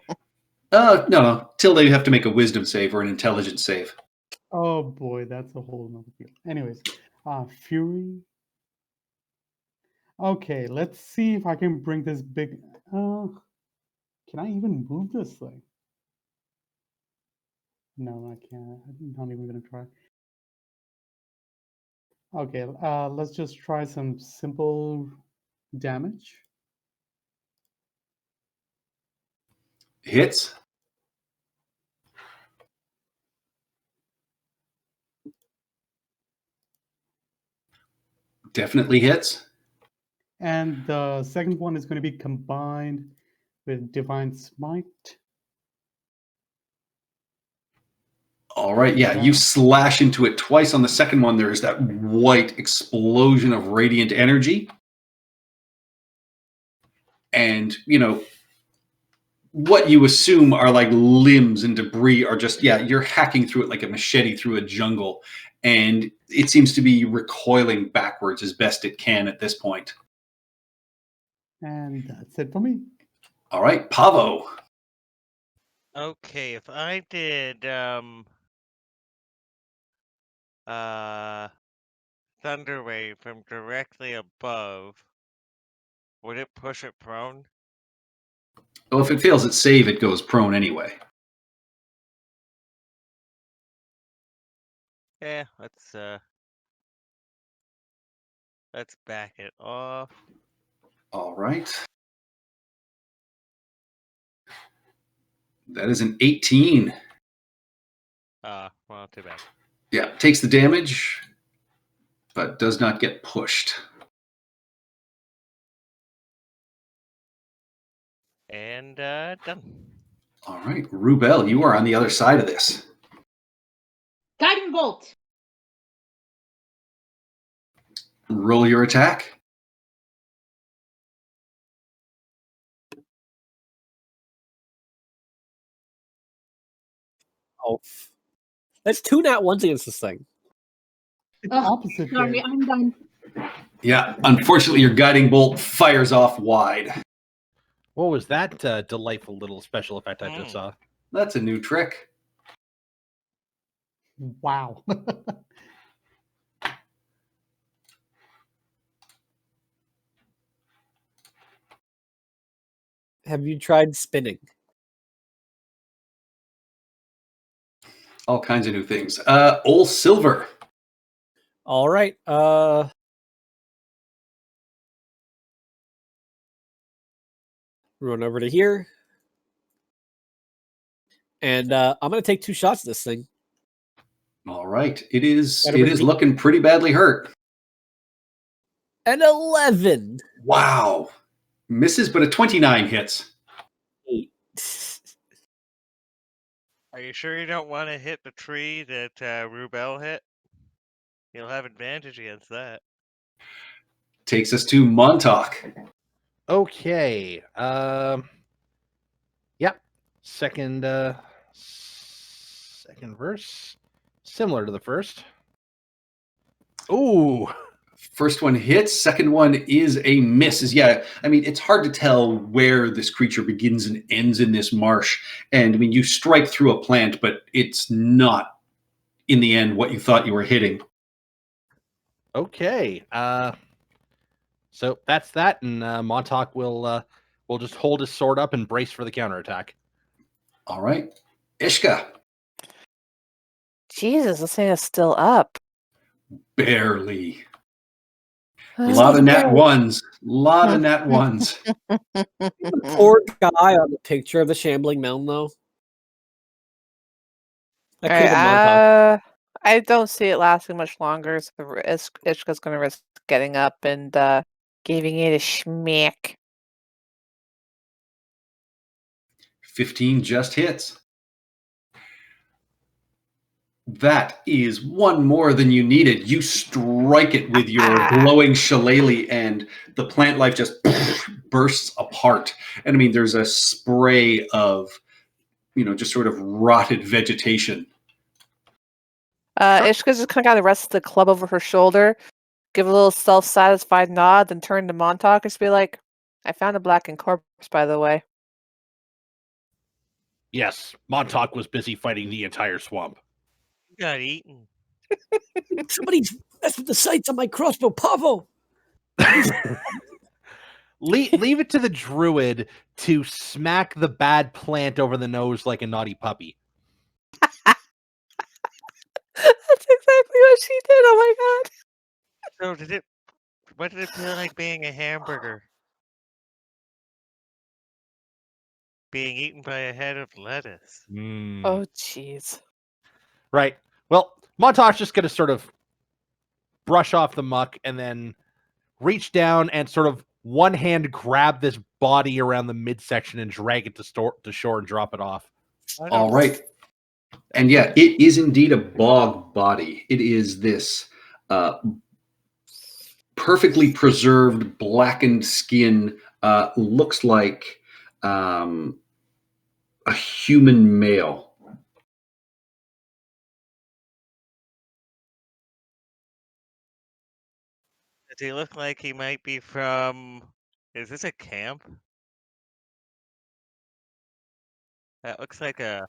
No. Tilde, you have to make a wisdom save or an intelligence save. Oh boy, that's a whole nother field. Anyways, Fury. Okay, let's see if I can bring this big. Can I even move this thing? No, I can't. I'm not even gonna try. Okay, let's just try some simple damage. Hits. Definitely hits. And the second one is going to be combined with Divine Smite. All right, yeah, you slash into it twice. On the second one, there is that white explosion of radiant energy. And, you know, what you assume are like limbs and debris are just, yeah, you're hacking through it like a machete through a jungle. And it seems to be recoiling backwards as best it can at this point. And that's it for me. All right, Pavo. Okay, if I did Thunder Wave from directly above, would it push it prone? Well, if it fails its save, it goes prone anyway. Yeah, let's back it off. All right. That is an 18. Well, too bad. Yeah, takes the damage, but does not get pushed. And done. All right, Rubel, you are on the other side of this. Guiding bolt. Roll your attack. Oh, that's 2 nat ones against this thing. It's Oh, opposite sorry, there. I'm done. Yeah, unfortunately, your guiding bolt fires off wide. What was that delightful little special effect I just saw? That's a new trick. Wow. Have you tried spinning? All kinds of new things. Old Silver. All right. Run over to here. And I'm going to take 2 shots at this thing. All right, it is Better be- looking pretty badly hurt. An 11. Wow. Misses, but a 29 hits. 8. Are you sure you don't want to hit the tree that Rubel hit? You'll have advantage against that. Takes us to Montauk. Okay. Yep. Second verse. Similar to the first. Ooh. First one hits. Second one is a miss. Yeah, I mean, it's hard to tell where this creature begins and ends in this marsh. And I mean, you strike through a plant, but it's not, in the end, what you thought you were hitting. Okay. So that's that, and Montauk will just hold his sword up and brace for the counterattack. All right. Ishka. Jesus, this thing is still up. Barely. A lot of nat ones. Lot of nat ones. The poor guy on the picture of the shambling mountain, though. That could have been Montauk. I don't see it lasting much longer. So Ishka's going to risk getting up and giving it a schmack. 15 just hits. That is one more than you needed. You strike it with your glowing shillelagh, and the plant life just bursts apart. And I mean, there's a spray of, just sort of rotted vegetation. Ishka's just kind of got the rest of the club over her shoulder, give a little self-satisfied nod, then turn to Montauk and just be like, I found a blackened corpse, by the way. Yes, Montauk was busy fighting the entire swamp. got eaten. Somebody's messed with the sights on my crossbow, Pavo. Leave it to the druid to smack the bad plant over the nose like a naughty puppy. That's exactly what she did. Oh my god. So what did it feel like being a hamburger? Being eaten by a head of lettuce. Oh jeez. Right. Well, Montauk's just going to sort of brush off the muck and then reach down and sort of one hand grab this body around the midsection and drag it to shore and drop it off. All right. And yeah, it is indeed a bog body. It is this perfectly preserved, blackened skin. Looks like a human male. Does he look like he might be from... Is this a camp? That looks like a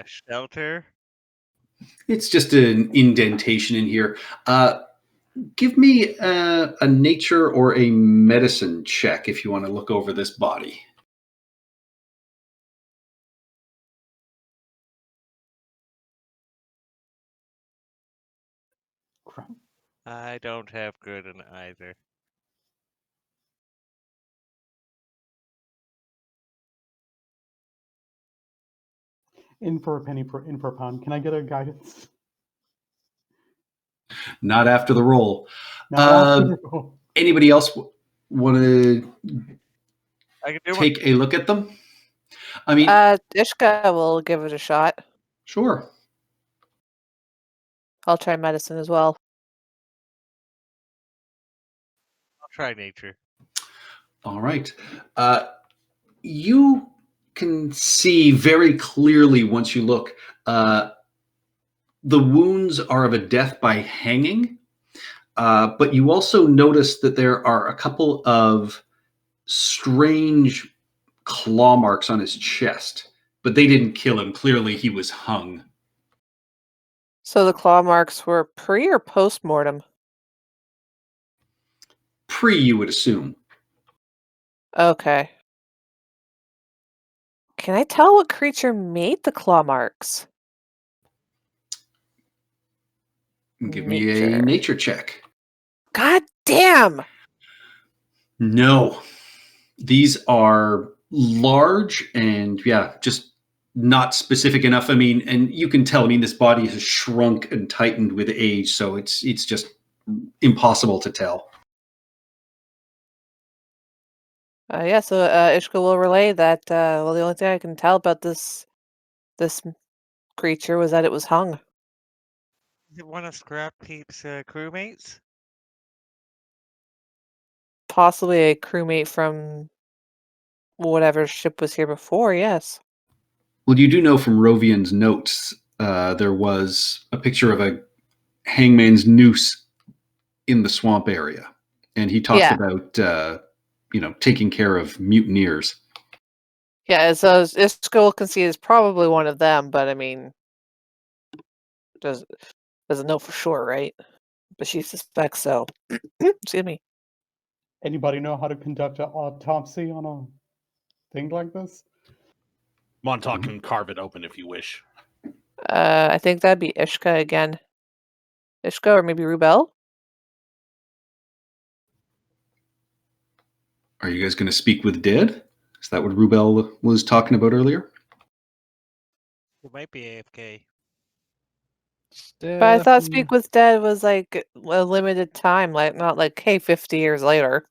shelter. It's just an indentation in here. Give me a nature or a medicine check if you want to look over this body. I don't have good in either. In for a penny, in for a pound. Can I get a guidance? Not after the roll. Not after the roll. Anybody else want to I can do take a look at them? I mean, Ishka will give it a shot. sure. I'll try medicine as well. I'll try nature. All right. You can see very clearly once you look, the wounds are of a death by hanging, but you also notice that there are a couple of strange claw marks on his chest, but they didn't kill him. Clearly, he was hung. So the claw marks were pre or post mortem? Pre, you would assume. Okay. Can I tell what creature made the claw marks? Give me a nature check. God damn! No. These are large and, yeah, just not specific enough. I mean, and you can tell, I mean, this body has shrunk and tightened with age, so it's just impossible to tell. Yeah, so Ishka will relay that, well, the only thing I can tell about this creature was that it was hung. Is it one of Scrap Heap's crewmates? Possibly a crewmate from whatever ship was here before, yes. Well, you do know from Rovian's notes, there was a picture of a hangman's noose in the swamp area. And he talks about, taking care of mutineers. Yeah, so Ishka will concede is probably one of them, but I mean, doesn't know for sure, right? But she suspects so. Excuse me. Anybody know how to conduct an autopsy on a thing like this? Montauk can carve it open if you wish. I think that'd be Ishka again. Ishka or maybe Rubel? Are you guys going to speak with dead? Is that what Rubel was talking about earlier? It might be AFK. But I thought Speak with Dead was like a limited time, like not like, hey, 50 years later.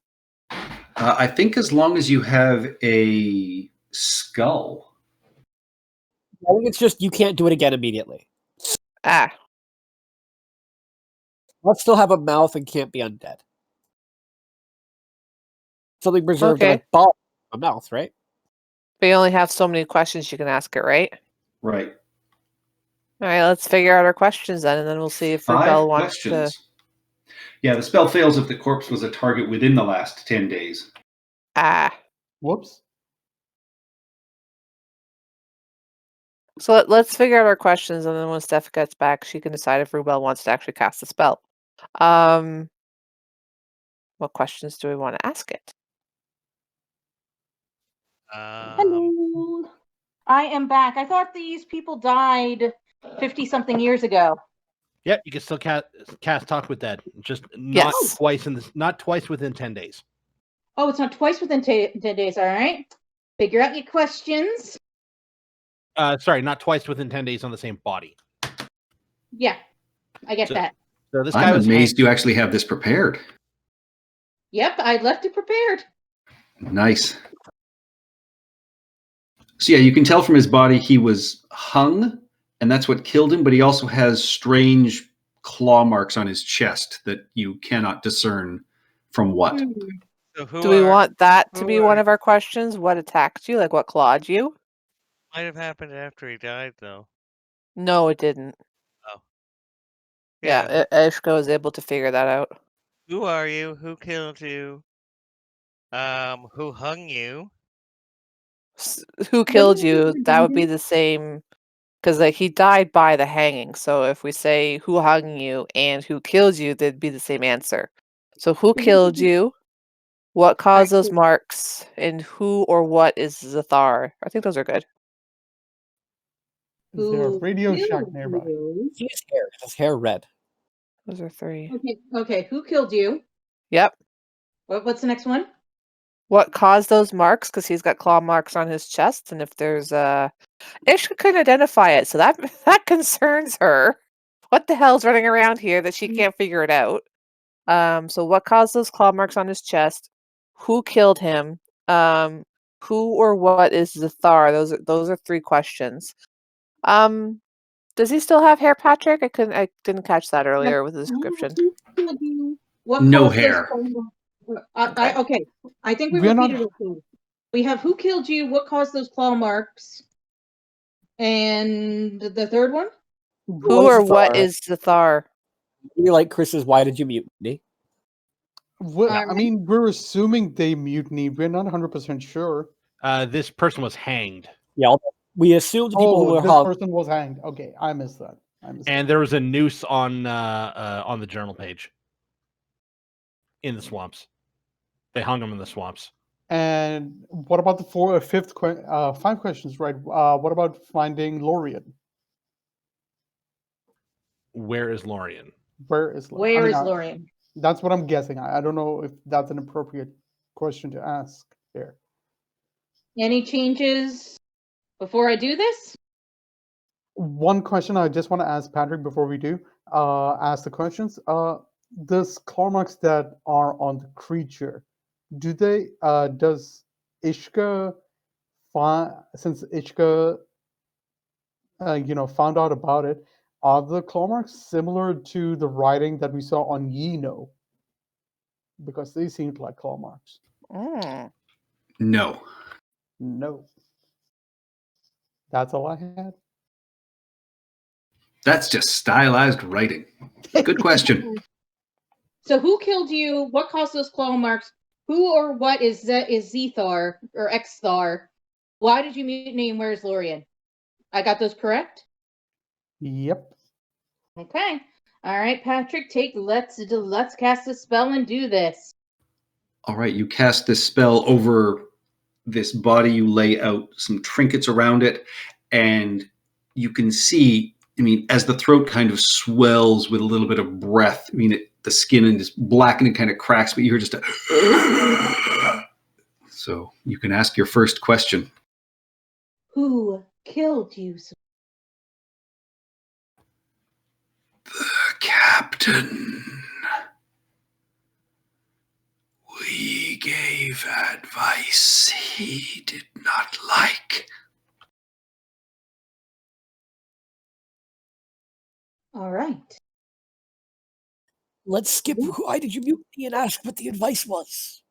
I think as long as you have a skull. I think it's just you can't do it again immediately. Ah. Let's still have a mouth and can't be undead. Something preserved in a ball, a mouth, right? But you only have so many questions you can ask it, right? Right. All right, let's figure out our questions then, and then we'll see if Rubel wants to. Yeah, the spell fails if the corpse was a target within the last 10 days. Ah. Whoops. So let's figure out our questions, and then when Steph gets back, she can decide if Rubel wants to actually cast the spell. What questions do we want to ask it? Hello. I am back. I thought these people died 50-something years ago. Yep, you can still cast Talk with Dead, just not Yes. twice within 10 days. Oh, it's not twice within 10 days. All right. Figure out your questions. Sorry, not twice within 10 days on the same body. Yeah, I get So- that. So this guy I'm was amazed you actually have this prepared. Yep, I left it prepared. Nice. So yeah, you can tell from his body he was hung, and that's what killed him, but he also has strange claw marks on his chest that you cannot discern from what. So who Do we are- want that to who be one are- of our questions? What attacked you? Like what clawed you? Might have happened after he died, though. No, it didn't. Oh. Yeah, Ishka was able to figure that out. Who are you? Who killed you? Who hung you? Who killed you? That would be the same, because like he died by the hanging. So if we say who hung you and who killed you, they'd be the same answer. So who killed you? What caused those marks? And who or what is Zathar? I think those are good. Is there a Radio Shack killed nearby? you? His hair red. Those are 3. Okay. Who killed you? Yep. What's the next one? What caused those marks? Because he's got claw marks on his chest, and if there's Ishka couldn't identify it, so that that concerns her. What the hell's running around here that she can't figure it out? So what caused those claw marks on his chest? Who killed him? Who or what is Zathar? Those are 3 questions. Does he still have hair, Patrick? I didn't catch that earlier with the description. Who killed you? What No caused those hair. claw- okay. I think we We're not- repeated it. We have who killed you, what caused those claw marks, and the third one? Who or what Zathar? is Zathar? Maybe like Chris's "Why did you mutiny?" Well, I Alright. mean, we're assuming they mutinied. We're not 100% sure. This person was hanged, Yeah, we assumed the people who were this hung. person was hanged. Okay, I missed that. and there was a noose on the journal page in the swamps. They hung him in the swamps. And what about the 5 questions, right? What about finding Lorien? Where is Lorien? Where is Lorien? Where is Lorien? That's what I'm guessing. I don't know if that's an appropriate question to ask here. Any changes before I do this? One question I just want to ask Patrick before we do ask the questions. Those claw marks that are on the creature, does Ishka since Ishka found out about it, are the claw marks similar to the writing that we saw on Yino? Because they seemed like claw marks. Mm. No. No. That's all I had. That's just stylized writing. Good question. So who killed you? What caused those claw marks? Who or what is Zethar or Xthar? Why did you mutiny and where's Lorien? I got those correct? Yep. Okay. All right, Patrick, let's cast a spell and do this. All right, you cast this spell over this body. You lay out some trinkets around it, and you can see, I mean, as the throat kind of swells with a little bit of breath, I mean, the skin and just blackening kind of cracks, but you hear just a... So you can ask your first question. Who killed you? The captain. We gave advice he did not like. All right. Let's skip. Why did you mutiny and ask what the advice was?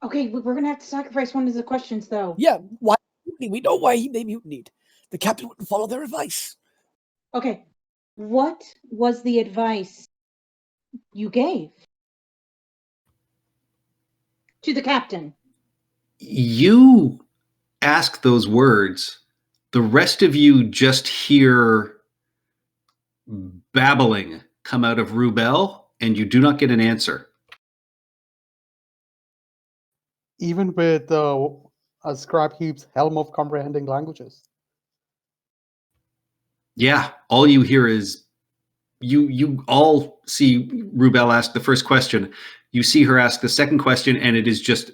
Okay, we're gonna have to sacrifice one of the questions, though. Yeah, why mutiny? We know why they mutinied. The captain wouldn't follow their advice. Okay, what was the advice you gave to the captain? You ask those words The rest of you just hear babbling come out of Rubel, and you do not get an answer. Even with Scrap Heap's Helm of Comprehending Languages. Yeah, all you hear is you all see Rubel ask the first question. You see her ask the second question, and it is just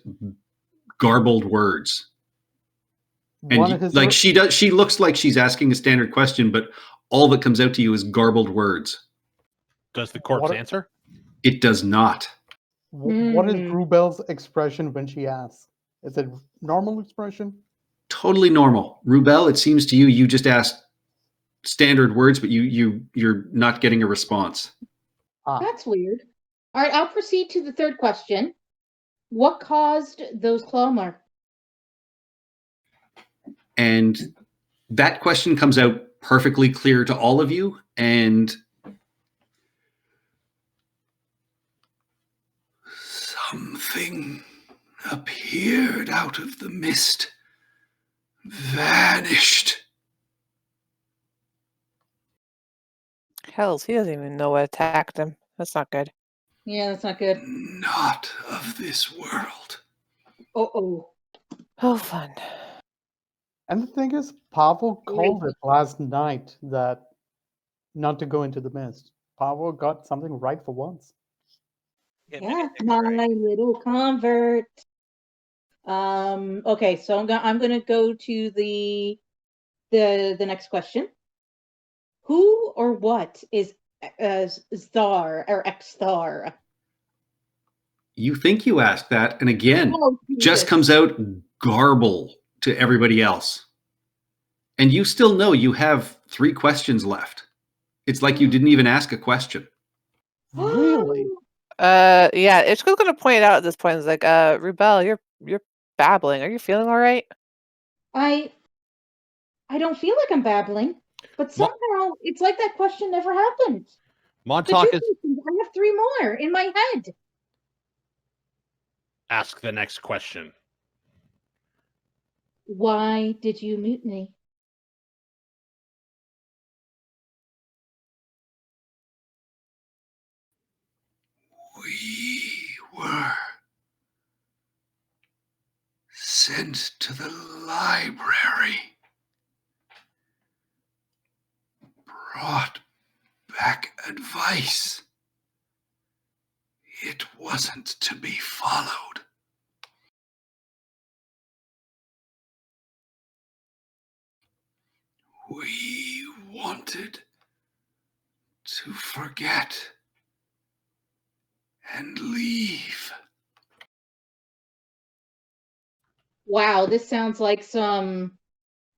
garbled words. And like she looks like she's asking a standard question, but all that comes out to you is garbled words. Does the corpse answer? It does not. What is Rubel's expression when she asks? Is it normal expression? Totally normal. Rubel, it seems to you, you just asked standard words, but you're not getting a response. That's weird. All right, I'll proceed to the third question. What caused those claw marks? And that question comes out perfectly clear to all of you, and something appeared out of the mist, vanished. Hells, he doesn't even know what attacked him. That's not good. Yeah, that's not good. Not of this world. Oh. Oh, fun. And the thing is, Pavel called it last night that not to go into the mist. Pavel got something right for once. Yeah, my little convert. Okay, so I'm gonna go to the next question. Who or what is Star or X-Star? You think you asked that, and again, Oh, just comes out garble to everybody else. And you still know you have 3 questions left. It's like you didn't even ask a question. Really? Yeah, it's just gonna point it out at this point. It's like, Rubel, you're babbling. Are you feeling all right? I don't feel like I'm babbling, but somehow it's like that question never happened. Montauk is. I have 3 more in my head. Ask the next question. Why did you mutiny? We were sent to the library, brought back advice. It wasn't to be followed. We wanted to forget and leave. Wow, this sounds like some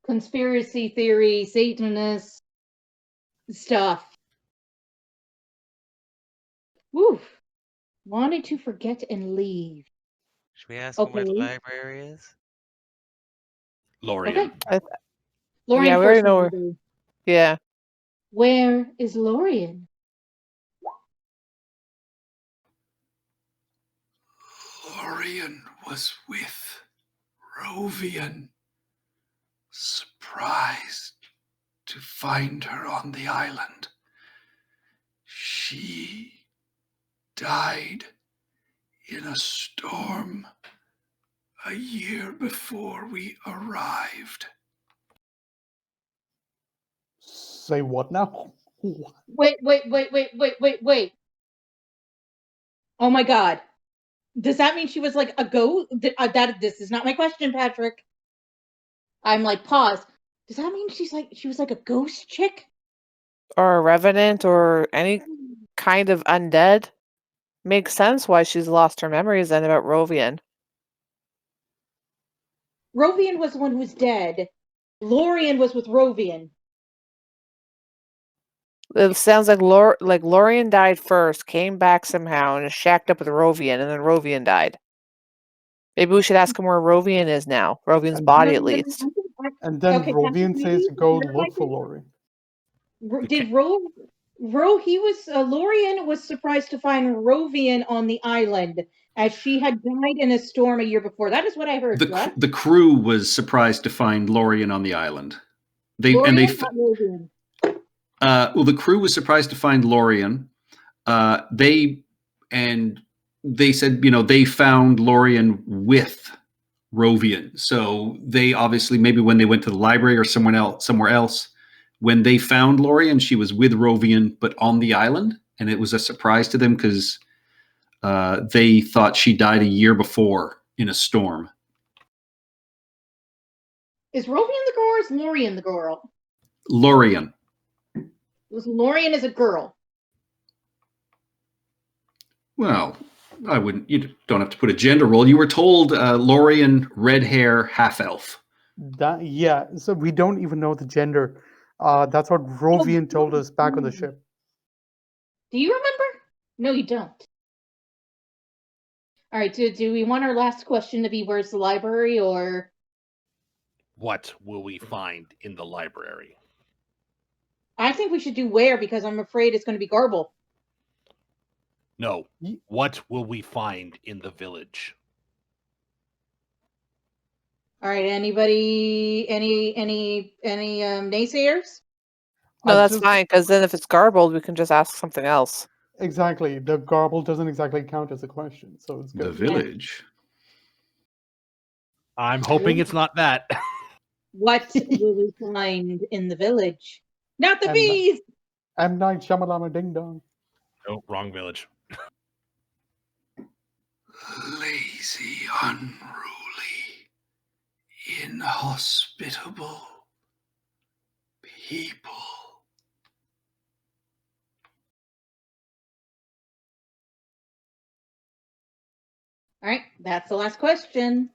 conspiracy theory, Satanist stuff. Woo. Wanted to forget and leave. Should we ask him where the library is? Lorien. Okay. Lorien, yeah, we already know where. Yeah. Where is Lorien? Lorien was with Rovian, surprised to find her on the island. She died in a storm a year before we arrived. Say what now? Wait. Oh my God. Does that mean she was like a ghost? This is not my question, Patrick. I'm like, pause. Does that mean she was like a ghost chick? Or a revenant or any kind of undead? Makes sense why she's lost her memories then about Rovian. Rovian was the one who was dead. Lorien was with Rovian. It sounds like Lorien died first, came back somehow, and is shacked up with Rovian, and then Rovian died. Maybe we should ask him where Rovian is now. Rovian's body, at least. And then Rovian says, "Go look for Lorien." Did Lorien was surprised to find Rovian on the island, as she had died in a storm a year before. That is what I heard. The crew was surprised to find Lorien on the island. Lorian, they not Lorian. well, the crew was surprised to find Lorian. They said, they found Lorian with Rovian. So they obviously, maybe when they went to the library or somewhere else, when they found Lorian, she was with Rovian, but on the island. And it was a surprise to them because they thought she died a year before in a storm. Is Rovian the girl or is Lorian the girl? Lorian. Was Lorian as a girl? Well, you don't have to put a gender role. You were told Lorian, red hair, half elf. Yeah, so we don't even know the gender. That's what Rovian told us back on the ship. Do you remember? No, you don't. All right, do we want our last question to be where's the library, or What will we find in the library? I think we should do where, because I'm afraid it's going to be Garble. No. What will we find in the village? All right, anybody, any naysayers? No, that's fine, because then if it's garbled, we can just ask something else. Exactly. The garble doesn't exactly count as a question, so it's good. The village. I'm hoping it's not that. What will we find in the village? Not the And- bees! M. Night Shyamalama Ding Dong. Oh, wrong village. Lazy, unruly, inhospitable people. All right, that's the last question.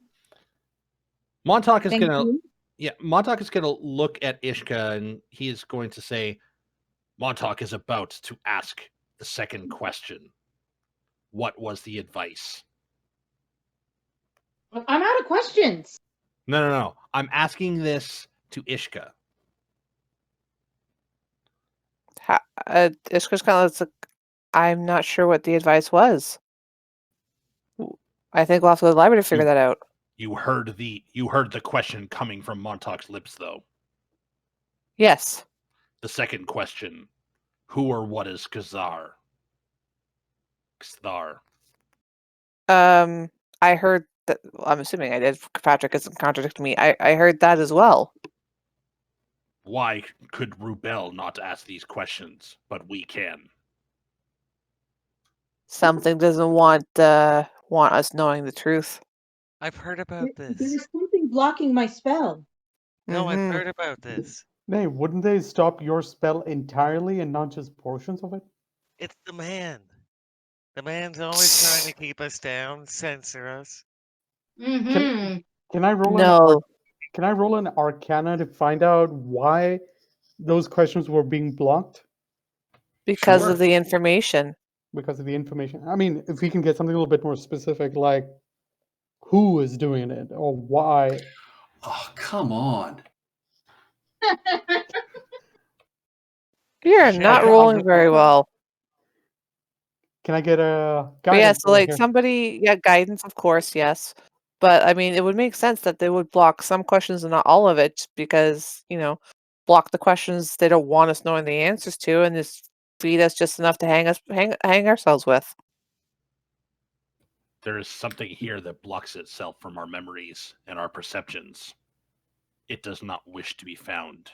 Montauk is Thank gonna you. Montauk is gonna look at Ishka and he is going to say, Montauk is about to ask the second question. What was the advice? I'm out of questions. No. I'm asking this to Ishka. Ishka's kind of like, I'm not sure what the advice was. I think we'll have to go to the library to figure that out. You heard the question coming from Montauk's lips, though. Yes. The second question: who or what is Kazar? Kazar. I heard that. I'm assuming I did. Patrick isn't contradicting me. I heard that as well. Why could Rubel not ask these questions, but we can? Something doesn't want us knowing the truth. I've heard about this. There's something blocking my spell. No, I've Mhm. heard about this. Nay, wouldn't they stop your spell entirely and not just portions of it? It's the man. The man's always trying to keep us down, censor us. Mm-hmm. Can I roll No. Can I roll an Arcana to find out why those questions were being blocked? Because Sure. of the information. Because of the information. I mean, if we can get something a little bit more specific, like who is doing it or why. Oh, come on. You're Shit. not Okay, rolling very well. Can I get a But yeah, guidance so over like here? somebody, guidance, of course, yes. But I mean, it would make sense that they would block some questions and not all of it because, block the questions they don't want us knowing the answers to and just feed us just enough to hang ourselves with. There is something here that blocks itself from our memories and our perceptions. It does not wish to be found.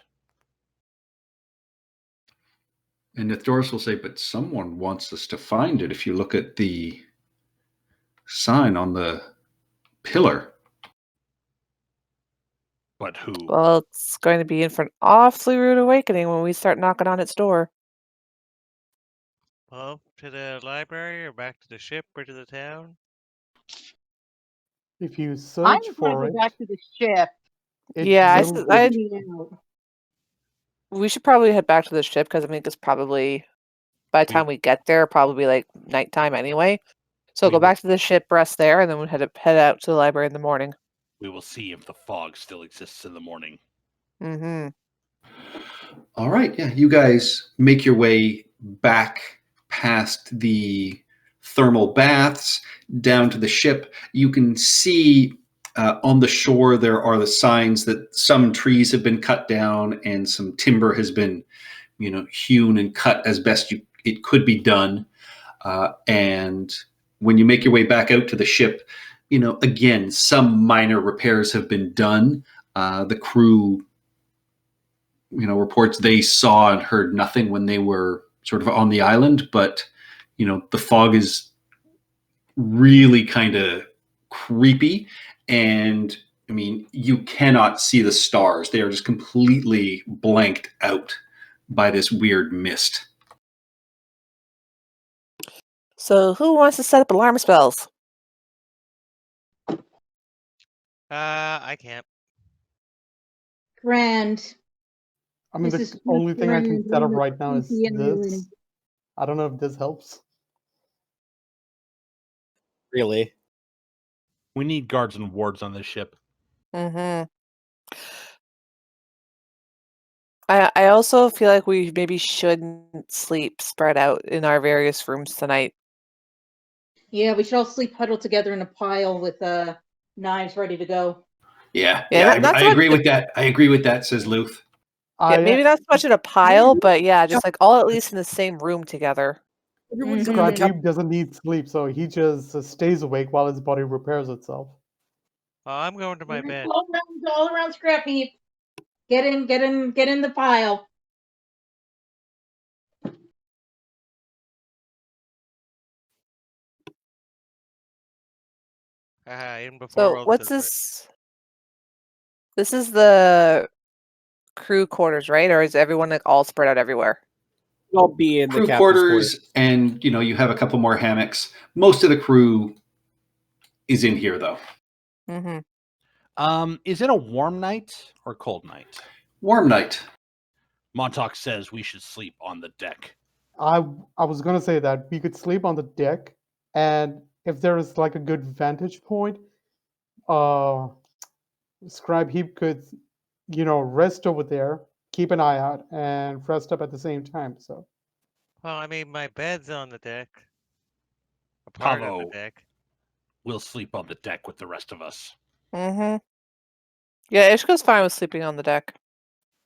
And Nithdoris will say, but someone wants us to find it. If you look at the sign on the pillar. But who? Well, it's going to be in for an awfully rude awakening when we start knocking on its door. Well, to the library or back to the ship or to the town? If you I search just for want to it, go back to the ship. it Yeah, will I- be- We should probably head back to the ship because I think it's probably, by the time we get there, probably like nighttime anyway. So We go will- back to the ship, rest there, and then we'll head out to the library in the morning. We will see if the fog still exists in the morning. Mm-hmm. All right. Yeah. You guys make your way back past the thermal baths down to the ship. You can see On the shore, there are the signs that some trees have been cut down and some timber has been, hewn and cut as best it could be done. And when you make your way back out to the ship, again, some minor repairs have been done. The crew, reports they saw and heard nothing when they were sort of on the island, but, the fog is really kind of creepy. And I mean, you cannot see the stars. They are just completely blanked out by this weird mist. So who wants to set up alarm spells? I can't. Grand. I mean, This the is only thing I can grand, set up really right now is creepy and this. really- I don't know if this helps. Really? We need guards and wards on this ship. Mm-hmm. I also feel like we maybe shouldn't sleep spread out in our various rooms tonight. Yeah, we should all sleep huddled together in a pile with knives ready to go. Yeah, Yeah, not I so much agree with that. I agree with that, says Luth. Yeah, maybe not so much in a pile, but yeah, just like all at least in the same room together. Everyone's Mhm. gonna pick up. Scrapheap doesn't need sleep, so he just stays awake while his body repairs itself. Well, I'm going to my bed. All around Scrap Heap. Get in the pile. Even before So World what's Silver. this? This is the crew quarters, right? Or is everyone like all spread out everywhere? I'll be in the Crew captain's quarters, and you have a couple more hammocks. Most of the crew is in here, though. Mm-hmm. Is it a warm night or cold night? Warm night. Montauk says we should sleep on the deck. I was gonna say that we could sleep on the deck, and if there is like a good vantage point, Scribe Heap could, rest over there, keep an eye out, and rest up at the same time. So Well, I mean, my bed's on the deck. A part of the Pavo. deck. We'll sleep on the deck with the rest of us. Mm-hmm. Yeah, Ishka's fine with sleeping on the deck.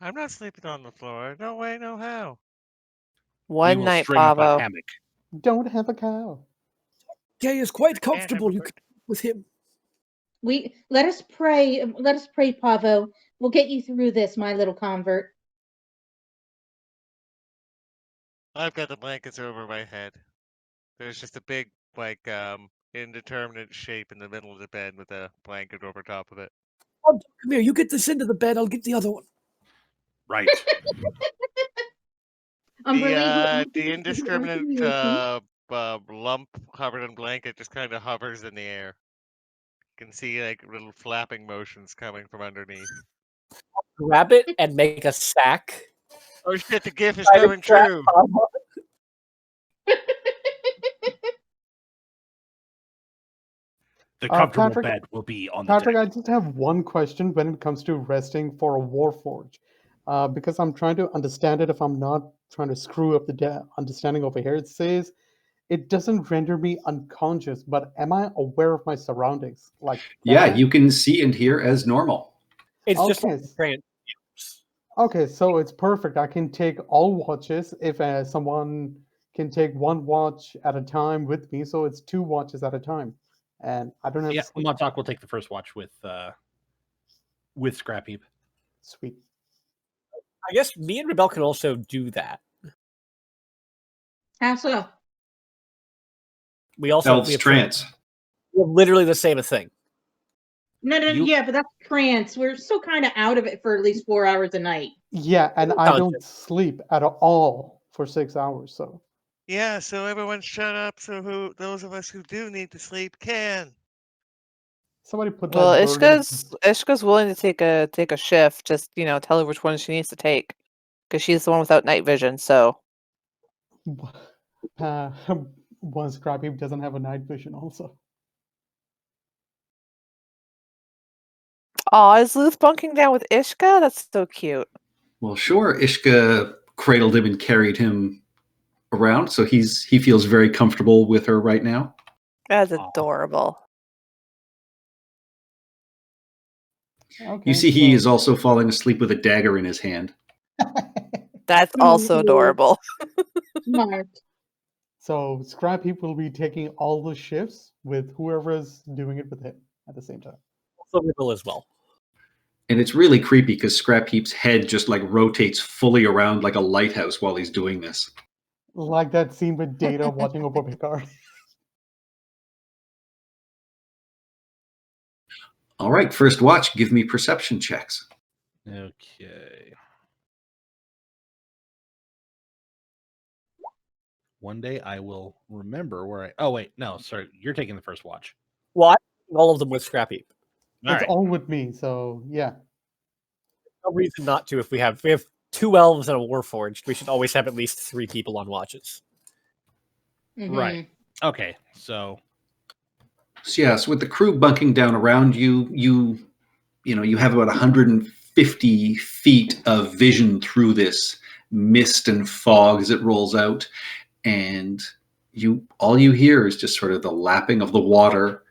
I'm not sleeping on the floor. No way, no how. One will night, string up a Pavo. hammock. don't have a cow. Gay is quite And comfortable. You I'm- can with him. Let us pray. Let us pray, Pavo. We'll get you through this, my little convert. I've got the blankets over my head. There's just a big, indeterminate shape in the middle of the bed with a blanket over top of it. Come here. You get this into the bed. I'll get the other one. Right. The indiscriminate lump covered in blanket just kind of hovers in the air. You can see like little flapping motions coming from underneath. Grab it and make a sack. Oh shit! The GIF is Try to coming trap true. Pavo. The comfortable Patrick- bed will be on the Patrick, deck. I just have one question when it comes to resting for a Warforge, because I'm trying to understand it. If I'm not trying to screw up the understanding over here, it says it doesn't render me unconscious, but am I aware of my surroundings? Like, Yeah, you can see and hear as normal. It's just Okay. like trans- Okay, so it's perfect. I can take all watches if someone can take one watch at a time with me, so it's 2 watches at a time, and I don't have Yeah, to sleep. Montauk will take the first watch with Scrap Heap. Sweet. I guess me and Rebel can also do that. How so? We also Elves trance. we have literally the same thing. No, You- yeah, but that's trance. We're still kind of out of it for at least 4 hours a night. Yeah, and I don't sleep at all for 6 hours, so Yeah, so everyone shut up. So those of us who do need to sleep can. somebody put Well, that burden- Ishka's willing to take a shift. Just tell her which one she needs to take, because she's the one without night vision. So one Scrap Heap doesn't have a night vision also. oh, is Luth bunking down with Ishka? That's so cute. Well, sure. Ishka cradled him and carried him around, so he feels very comfortable with her right now. That's Aw. adorable. Okay, You see he so- is also falling asleep with a dagger in his hand. That's also Mhm. adorable. Smart. So Scrap Heap will be taking all the shifts with whoever is doing it with him at the same time. Silver will as well. And it's really creepy because Scrap Heap's head just like rotates fully around like a lighthouse while he's doing this. Like that scene with Data watching over Picard. All right, first watch, give me perception checks. Okay. One day I will remember where I. Oh wait, no, sorry. You're taking the first watch. Well, I'm taking all of them with Scrap Heap. All It's right. all with me, so yeah. No reason not to. If we have 2 elves and a Warforged, we should always have at least 3 people on watches. Right. Okay. So So yes, with the crew bunking down around you, you have about 150 feet of vision through this mist and fog as it rolls out, and all you hear is just sort of the lapping of the water.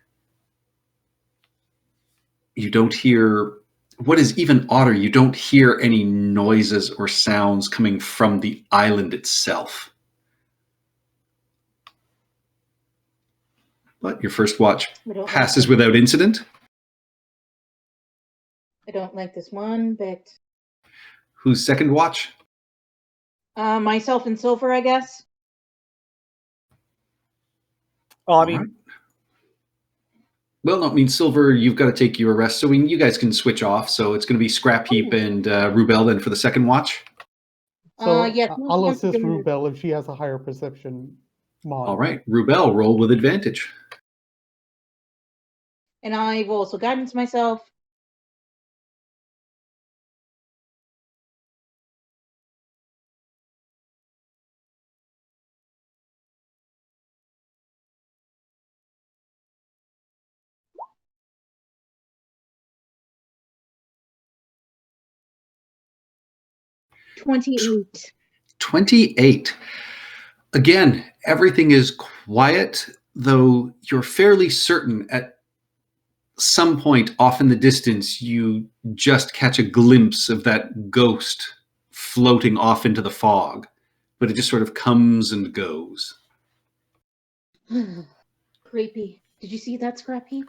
You don't hear, what is even odder, you don't hear any noises or sounds coming from the island itself. But your first watch I don't passes like without incident. I don't like this one bit. Whose second watch? Myself and Silver, I guess. Oh, I All mean, right. Well, no, I mean, Silver, you've got to take your rest, so you guys can switch off. So it's going to be Scrap Heap and Rubel then for the second watch. So yes, I'll yes, assist yes. Rubel if she has a higher perception mod. All right, Rubel, roll with advantage. And I will also guidance myself. $28. 28. Again, everything is quiet, though you're fairly certain at some point off in the distance you just catch a glimpse of that ghost floating off into the fog, but it just sort of comes and goes. Creepy. Did you see that, Scrap Heap?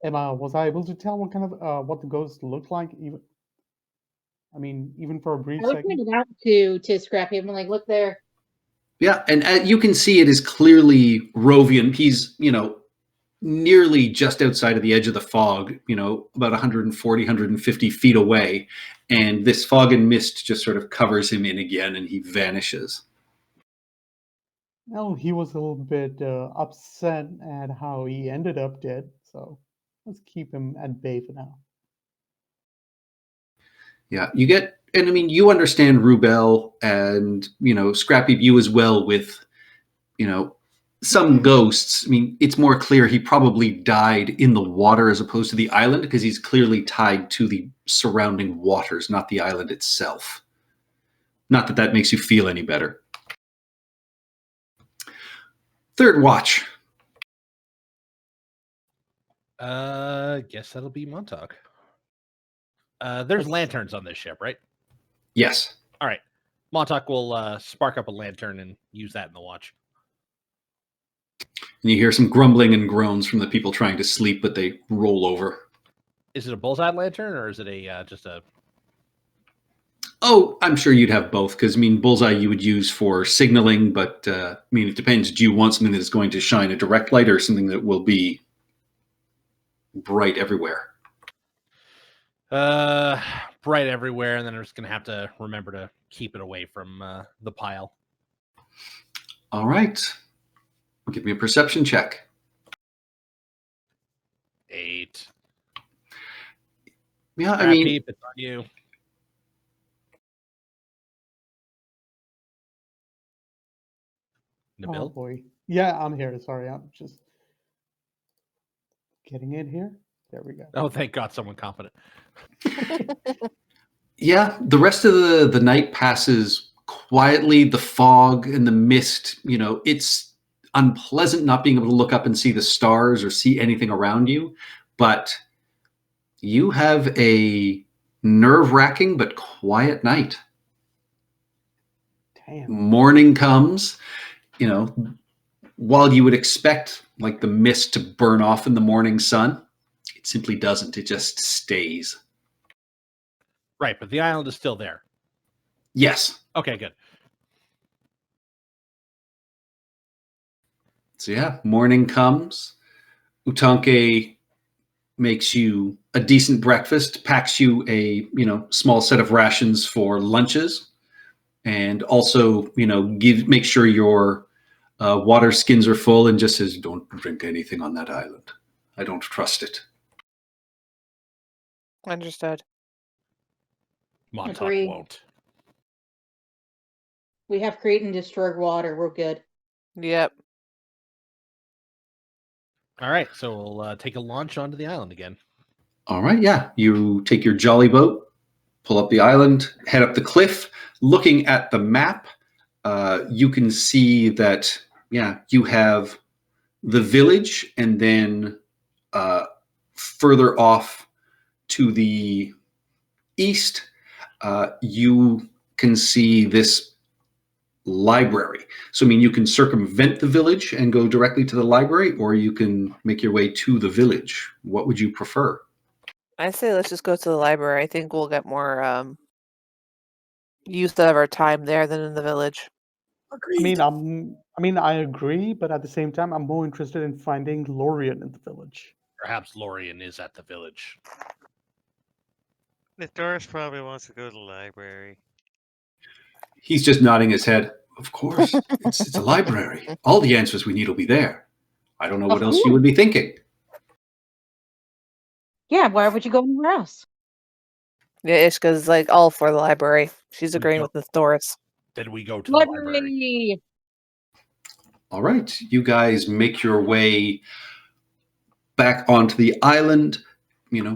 Emma, was I able to tell what kind of what the ghost looked like? Even for a brief I would second. point it out to Scrap Heap. I'm like, look there. Yeah, and you can see it is clearly Rovian. He's, nearly just outside of the edge of the fog, about 140, 150 feet away. And this fog and mist just sort of covers him in again and he vanishes. Well, he was a little bit upset at how he ended up dead, so let's keep him at bay for now. Yeah, you understand Rubel and, Scrappy, you as well with, some ghosts. I mean, it's more clear he probably died in the water as opposed to the island because he's clearly tied to the surrounding waters, not the island itself. Not that that makes you feel any better. Third watch. guess that'll be Montauk. There's lanterns on this ship, right? Yes. All right. Montauk will spark up a lantern and use that in the watch. And you hear some grumbling and groans from the people trying to sleep, but they roll over. Is it a bullseye lantern or is it just a? Oh, I'm sure you'd have both because, bullseye you would use for signaling, but, it depends. Do you want something that is going to shine a direct light or something that will be bright everywhere? Bright everywhere, and then I'm just going to have to remember to keep it away from the pile. All right. Give me a perception check. 8. Yeah, Peep, it's on you. Nabil? Oh boy. Yeah, I'm here. Sorry, I'm just getting it here. There we go. Oh, thank God, someone confident. Yeah, the rest of the night passes quietly. The fog and the mist, it's unpleasant not being able to look up and see the stars or see anything around you. But, you have a nerve-wracking but quiet night. Damn. Morning comes, while you would expect like the mist to burn off in the morning sun, it simply doesn't. It just stays. Right, but the island is still there. Yes. Okay, good. So yeah, morning comes. Utanke makes you a decent breakfast, packs you a small set of rations for lunches, and also make sure your water skins are full, and just says, "Don't drink anything on that island. I don't trust it." Understood. Montauk Agreed. won't. We have create and destroy water. We're good. Yep. All right, so we'll take a launch onto the island again. All right, yeah. You take your jolly boat, pull up the island, head up the cliff. Looking at the map, you can see that, you have the village, and then further off to the east, you can see this library. So, you can circumvent the village and go directly to the library, or you can make your way to the village. What would you prefer? I say let's just go to the library. I think we'll get more use out of our time there than in the village. Agreed. I agree, but at the same time, I'm more interested in finding Lorien in the village. Perhaps Lorien is at the village. Doris probably wants to go to the library. He's just nodding his head. Of course, it's a library. All the answers we need will be there. I don't know what else you would be thinking. Yeah, why would you go anywhere else? Yeah, Ishka's like all for the library. She's agreeing with the Doris. Then we go to the library. Library. All right, you guys make your way back onto the island,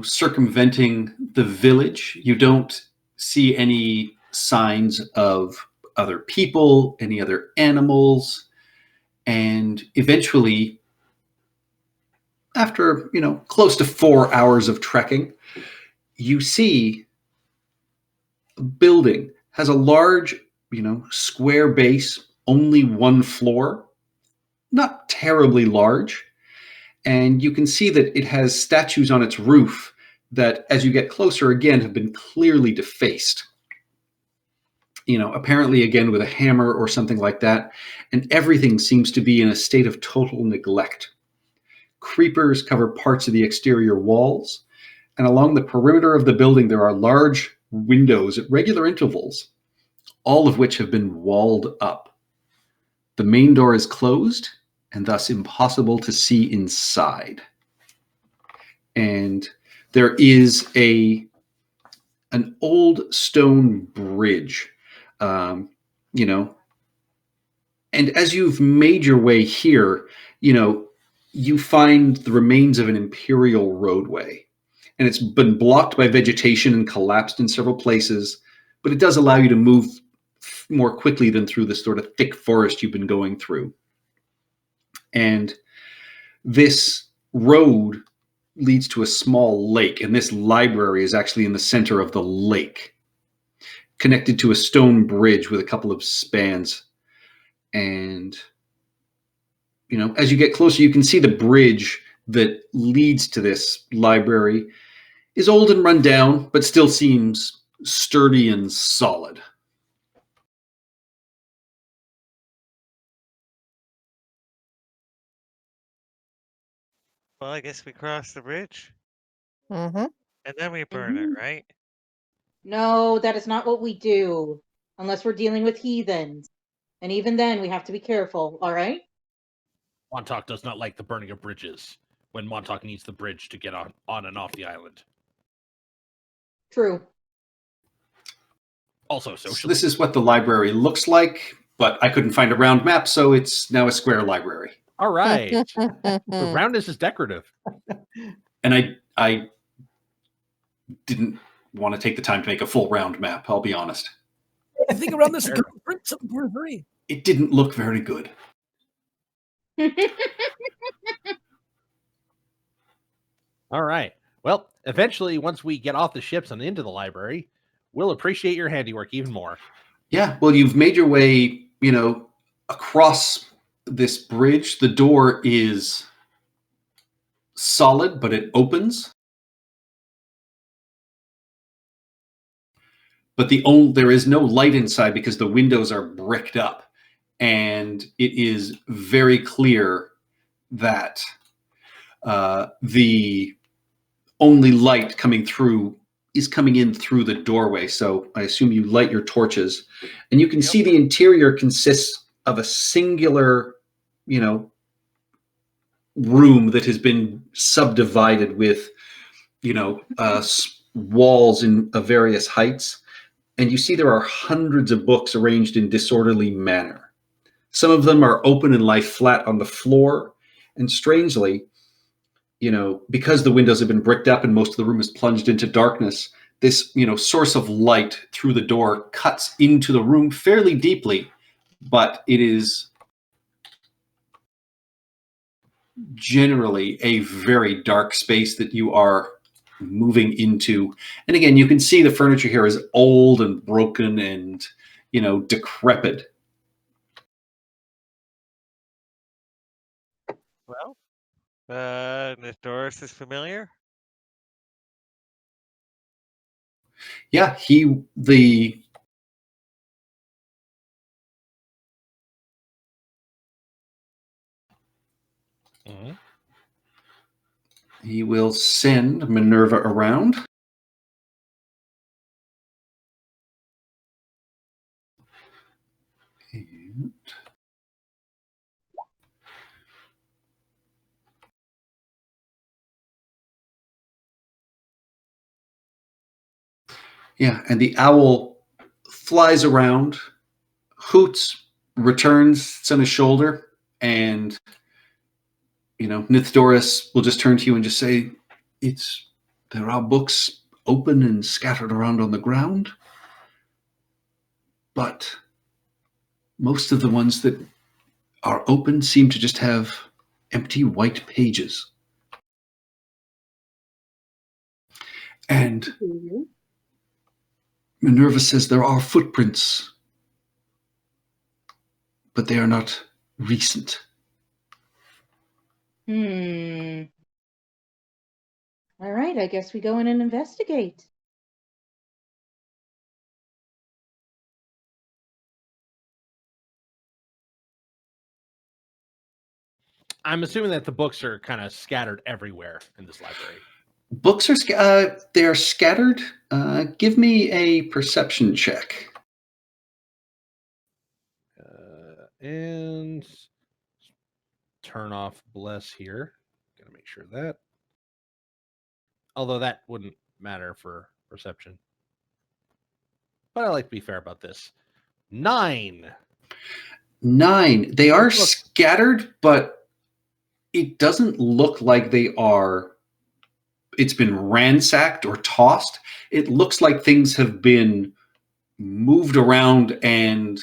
circumventing the village. You don't see any signs of other people, any other animals, and eventually, after close to 4 hours of trekking, you see a building has a large square base, only one floor, not terribly large, and you can see that it has statues on its roof that, as you get closer again, have been clearly defaced. Apparently again with a hammer or something like that, and everything seems to be in a state of total neglect. Creepers cover parts of the exterior walls, and along the perimeter of the building there are large windows at regular intervals, all of which have been walled up. The main door is closed, and thus impossible to see inside. And there is an old stone bridge, and as you've made your way here, you find the remains of an imperial roadway, and it's been blocked by vegetation and collapsed in several places, but it does allow you to move more quickly than through the sort of thick forest you've been going through. And this road leads to a small lake, and this library is actually in the center of the lake, connected to a stone bridge with a couple of spans. And as you get closer, you can see the bridge that leads to this library is old and run down, but still seems sturdy and solid. Well, I guess we cross the bridge Mm-hmm. and then we burn it, right? No, that is not what we do, unless we're dealing with heathens. And even then, we have to be careful, all right? Montauk does not like the burning of bridges when Montauk needs the bridge to get on and off the island. True. Also, So socially. this is what the library looks like, but I couldn't find a round map, so it's now a square library. All right. The roundness is decorative. And I didn't want to take the time to make a full round map, I'll be honest. I think around this circumference of 3. It didn't look very good. All right. Well, eventually, once we get off the ships and into the library, we'll appreciate your handiwork even more. Yeah, well, you've made your way, across this bridge. The door is solid, but it opens. But there is no light inside because the windows are bricked up, and it is very clear that the only light coming through is coming in through the doorway. So I assume you light your torches, and you can see the interior consists of a singular, room that has been subdivided with, walls of various heights. And you see there are hundreds of books arranged in disorderly manner. Some of them are open and lie flat on the floor. And strangely, because the windows have been bricked up and most of the room is plunged into darkness, this, source of light through the door cuts into the room fairly deeply, but it is generally a very dark space that you are moving into. And again, you can see the furniture here is old and broken and, decrepit. Well, Doris is familiar. Yeah, he will send Minerva around. Yeah, and the owl flies around, hoots, returns, sits on his shoulder, and Nithdoris will just turn to you and just say, there are books open and scattered around on the ground, but most of the ones that are open seem to just have empty white pages. And Minerva says there are footprints, but they are not recent. All right, I guess we go in and investigate. I'm assuming that the books are kind of scattered everywhere in this library. Books are they are scattered. Give me a perception check. And turn off bless here. Gotta make sure of that. Although that wouldn't matter for perception. But I like to be fair about this. 9. 9. They are scattered, but it doesn't look like it's been ransacked or tossed. It looks like things have been moved around and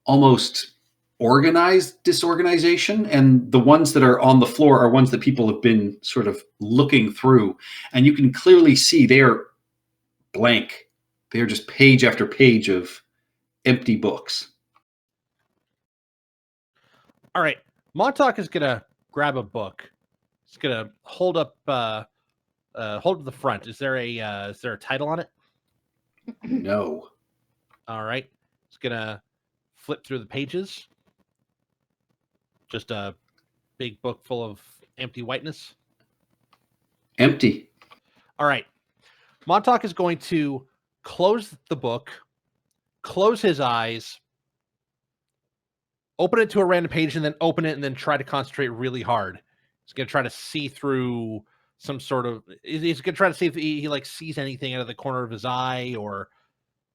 almost organized disorganization. And the ones that are on the floor are ones that people have been sort of looking through. And you can clearly see they're blank. They're just page after page of empty books. All right. Montauk is going to grab a book. He's going to hold up hold to the front. Is there a title on it? No. All right. He's going to flip through the pages. Just a big book full of empty whiteness. Empty. All right. Montauk is going to close the book, close his eyes, open it to a random page, and then open it and then try to concentrate really hard. He's going to try to see through some sort of... He's going to try to see if he sees anything out of the corner of his eye or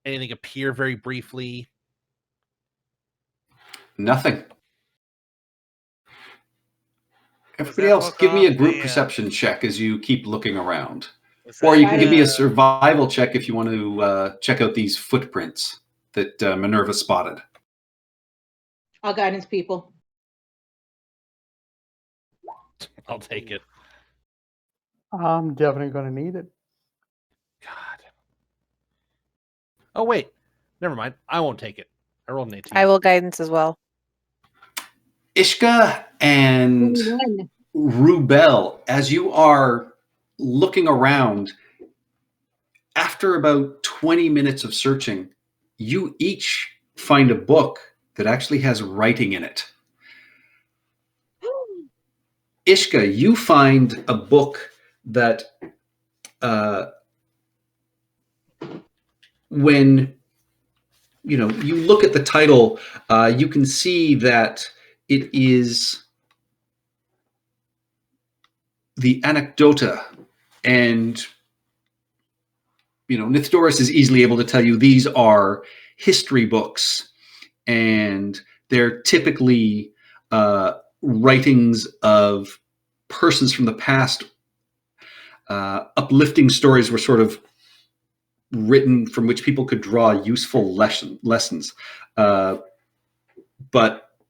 anything appear very briefly. Nothing. Everybody else, give me a group perception check as you keep looking around. Or you can give me a survival check if you want to check out these footprints that Minerva spotted. I'll guidance people. I'll take it. I'm definitely going to need it. God. Oh wait, never mind. I won't take it. I rolled an 18. I will guidance as well. Ishka and 21. Rubel, as you are looking around, after about 20 minutes of searching, you each find a book that actually has writing in it. Ishka, you find a book that when you look at the title, you can see that it is the Anecdota, and Nithdoris is easily able to tell you these are history books, and they're typically writings of persons from the past. Uplifting stories were sort of written from which people could draw useful lessons. But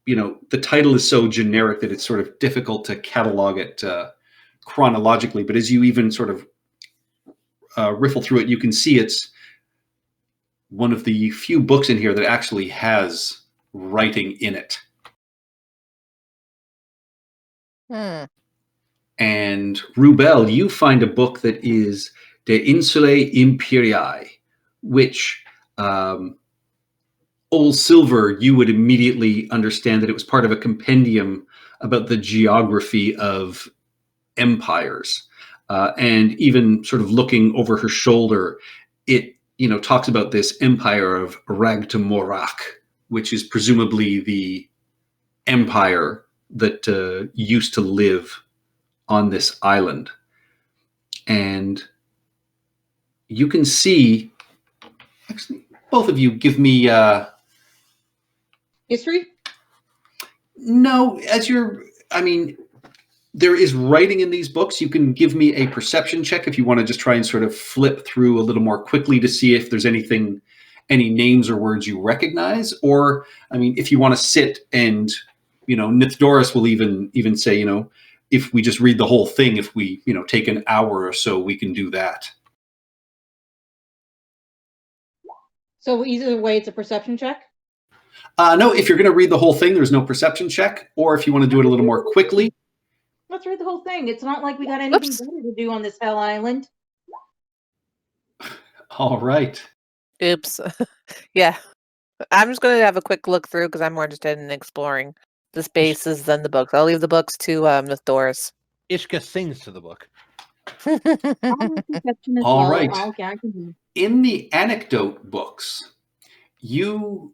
the title is so generic that it's sort of difficult to catalog it chronologically. But as you even sort of riffle through it, you can see it's one of the few books in here that actually has writing in it. And Rubel, you find a book that is De Insulae Imperii, which Old Silver, you would immediately understand that it was part of a compendium about the geography of empires. And even sort of looking over her shoulder, it talks about this empire of Ragtamorak, which is presumably the empire that used to live on this island. And you can see, actually, both of you give me History? No, there is writing in these books. You can give me a perception check if you want to just try and sort of flip through a little more quickly to see if there's any names or words you recognize. Or, if you want to sit and, Nithdoris will even say, if we just read the whole thing, if we, take an hour or so, we can do that. So either way, it's a perception check? No, if you're going to read the whole thing, there's no perception check. Or if you want to do it a little more quickly. Let's read the whole thing. It's not like we got anything better to do on this hell island. All right. Oops. Yeah. I'm just going to have a quick look through because I'm more interested in exploring the spaces than the books. I'll leave the books to Nithdoris. Ishka sings to the book. All right. In the anecdote books, you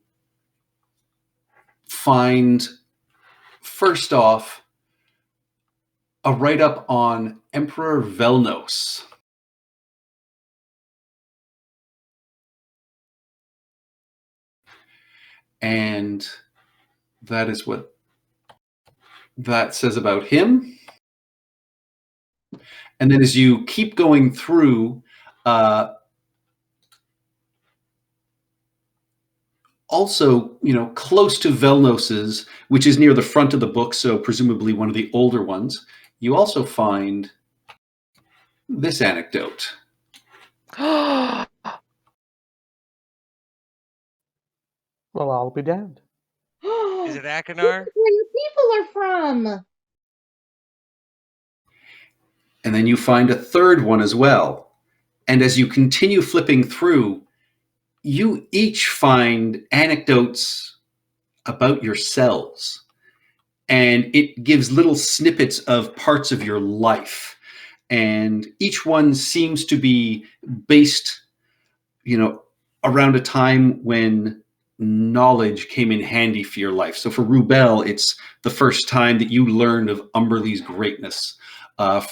find, first off, a write-up on Emperor Velnos. And that is what that says about him. And then as you keep going through, also, close to Velnos's, which is near the front of the book, so presumably one of the older ones, you also find this anecdote. Well, I'll be damned. Is it Akinar? Where your people are from? And then you find a third one as well. And as you continue flipping through, you each find anecdotes about yourselves. And it gives little snippets of parts of your life. And each one seems to be based, around a time when knowledge came in handy for your life. So for Rubel, it's the first time that you learned of Umberlee's greatness.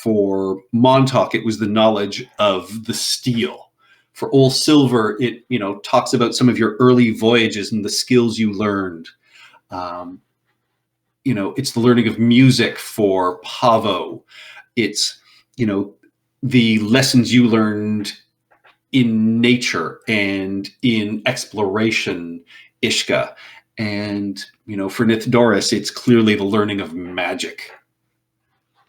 For Montauk, it was the knowledge of the steel. For Old Silver, it talks about some of your early voyages and the skills you learned. It's the learning of music for Pavo. It's the lessons you learned in nature and in exploration, Ishka. And for Nithdoris, it's clearly the learning of magic.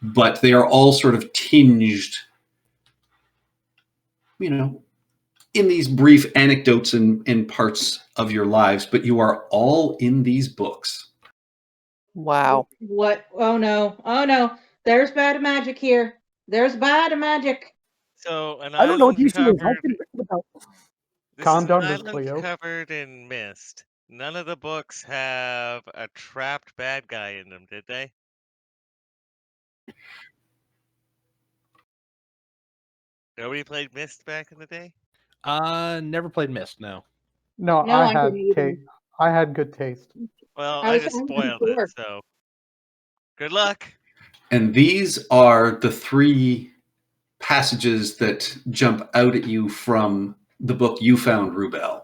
But they are all sort of tinged you know, in these brief anecdotes and parts of your lives, but you are all in these books. Wow. What? Oh no! Oh no! There's bad magic here. There's bad magic. So an I don't know what island these things have covered. been written about. This Calm is an down, Miss island Cleo. covered in mist. None of the books have a trapped bad guy in them, did they? Nobody played Mist back in the day? Never played Myst. No. No, No, I didn't either. I had good taste. Well, I I was just only spoiled it, 4. so good luck. And these are the 3 passages that jump out at you from the book you found, Rubel.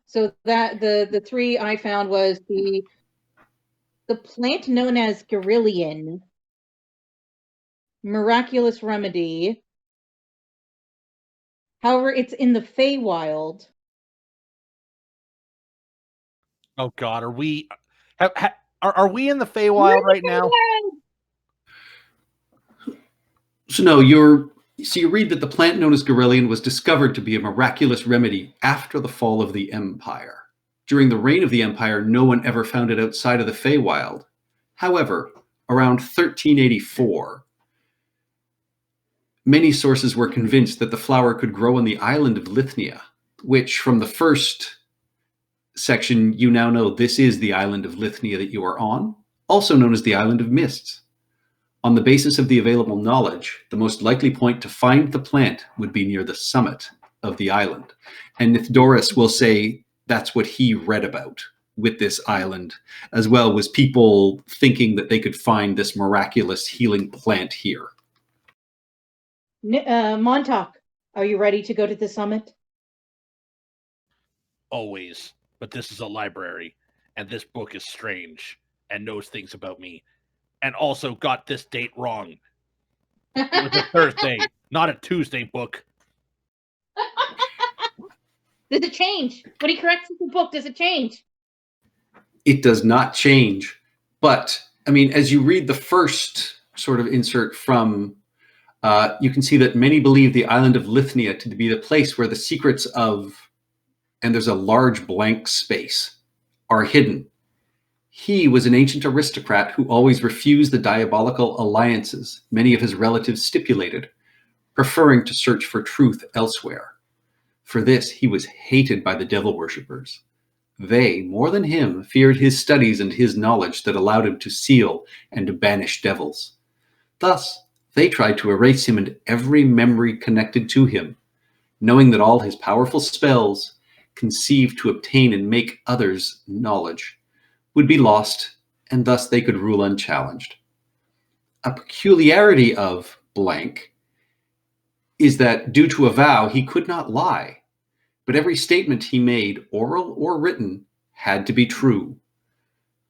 So that the 3 I found was the plant known as Gerillion, miraculous remedy. However, it's in the Feywild. Oh God, are we? Are we in the Feywild right now? So no, you read that the plant known as Gerillion was discovered to be a miraculous remedy after the fall of the Empire. During the reign of the Empire, no one ever found it outside of the Feywild. However, around 1384, many sources were convinced that the flower could grow on the island of Lithnia, which from the first section you now know this is the island of Lithnia that you are on, also known as the Island of Mists. On the basis of the available knowledge, the most likely point to find the plant would be near the summit of the island. And Nithdoris will say that's what he read about with this island, as well, was people thinking that they could find this miraculous healing plant here. Montauk, are you ready to go to the summit? Always. But this is a library, and this book is strange and knows things about me, and also got this date wrong. It was a Thursday, not a Tuesday book. Does it change? When he corrects the book, does it change? It does not change. But, I mean, as you read the first sort of insert from, you can see that many believe the island of Lithnia to be the place where the secrets of, and there's a large blank space, are hidden. He was an ancient aristocrat who always refused the diabolical alliances many of his relatives stipulated, preferring to search for truth elsewhere. For this, he was hated by the devil worshippers. They, more than him, feared his studies and his knowledge that allowed him to seal and to banish devils. Thus, they tried to erase him and every memory connected to him, knowing that all his powerful spells, conceived to obtain and make others' knowledge, would be lost, and thus they could rule unchallenged. A peculiarity of blank is that due to a vow, he could not lie, but every statement he made, oral or written, had to be true.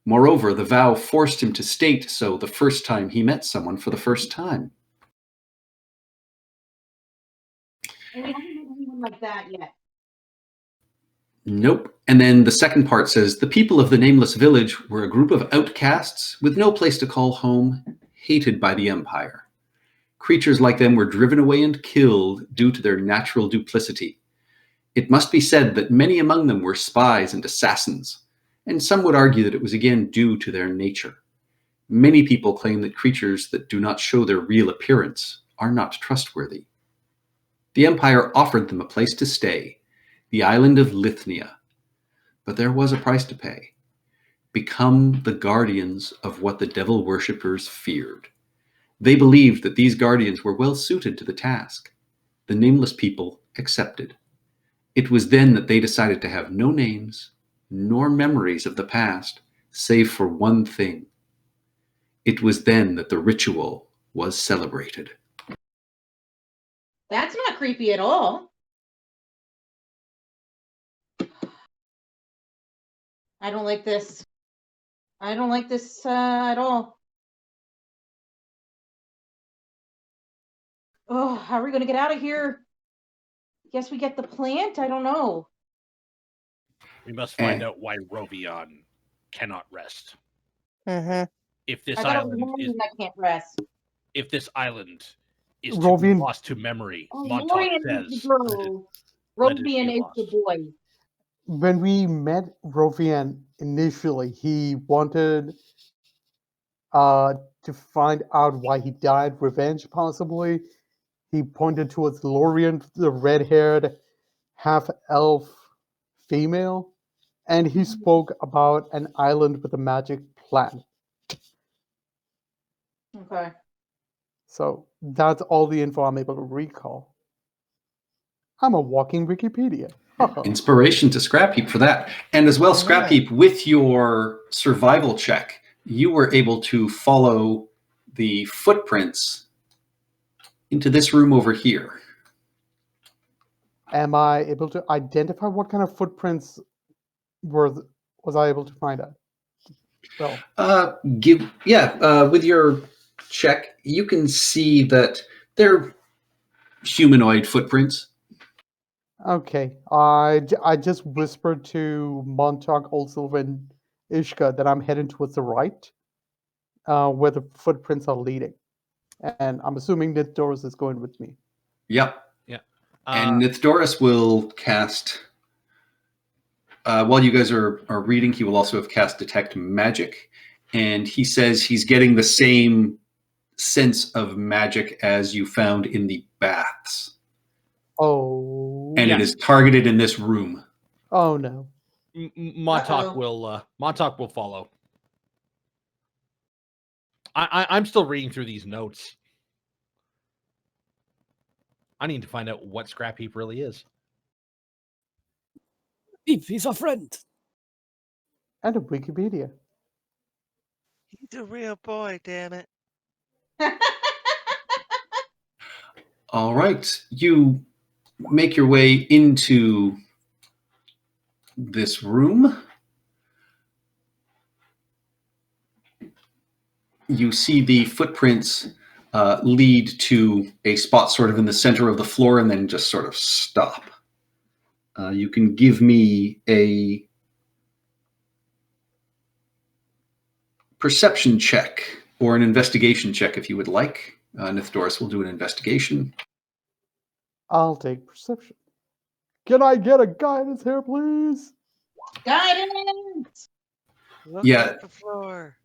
Moreover, the vow forced him to state so the first time he met someone for the first time. And we haven't met anyone like that yet. Nope. And then the second part says, the people of the nameless village were a group of outcasts with no place to call home, hated by the Empire. Creatures like them were driven away and killed due to their natural duplicity. It must be said that many among them were spies and assassins, and some would argue that it was again due to their nature. Many people claim that creatures that do not show their real appearance are not trustworthy. The Empire offered them a place to stay, the island of Lithnia, but there was a price to pay. Become the guardians of what the devil worshippers feared. They believed that these guardians were well suited to the task. The nameless people accepted. It was then that they decided to have no names, nor memories of the past, save for one thing. It was then that the ritual was celebrated. That's not creepy at all. I don't like this. I don't like this at all. Oh, how are we going to get out of here? Guess we get the plant? I don't know. We must find out why Rovion cannot rest. Mm-hmm. If this I thought it was island is, morning that can't rest. if this island is to be Rovian- lost to memory. Oh, Montauk Lorian says. is the girl. let it Rovian be is the lost. boy. When we met Rovian initially, he wanted to find out why he died, revenge possibly. He pointed towards Lorien, the red-haired half-elf female, and he spoke about an island with a magic planet. Okay. So that's all the info I'm able to recall. I'm a walking Wikipedia. Inspiration to Scrap Heap for that. And as well, All Scrap right. Heap, with your survival check, you were able to follow the footprints into this room over here. Am I able to identify what kind of footprints was I able to find out? Well, With your check, you can see that they're humanoid footprints. okay. I just whispered to Montauk, Old Silver, and Ishka that I'm heading towards the right, where the footprints are leading. And I'm assuming that Doris is going with me. Yep. Uh, And Nithdoris will cast, while you guys are reading, he will also have cast Detect Magic. And he says he's getting the same sense of magic as you found in the baths. Oh. And it is targeted in this room. Oh no. Montauk will follow. I'm still reading through these notes. I need to find out what Scrap Heap really is. He's our friend. And a Wikipedia. He's a real boy, damn it. All right. You make your way into this room. You see the footprints lead to a spot sort of in the center of the floor and then just sort of stop. You can give me a perception check or an investigation check if you would like. Nithdoris will do an investigation. I'll take perception. Can I get a guidance here, please? Guidance! Look Yeah. at the floor.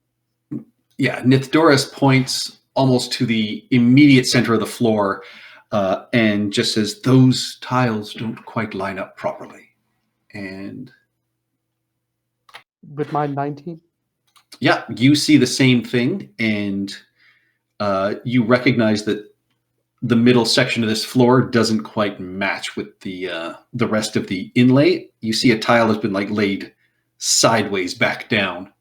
Yeah, Nithdoris points almost to the immediate center of the floor and just says, those tiles don't quite line up properly. And With my 19? yeah, you see the same thing, and you recognize that the middle section of this floor doesn't quite match with the rest of the inlay. You see a tile has been laid sideways back down.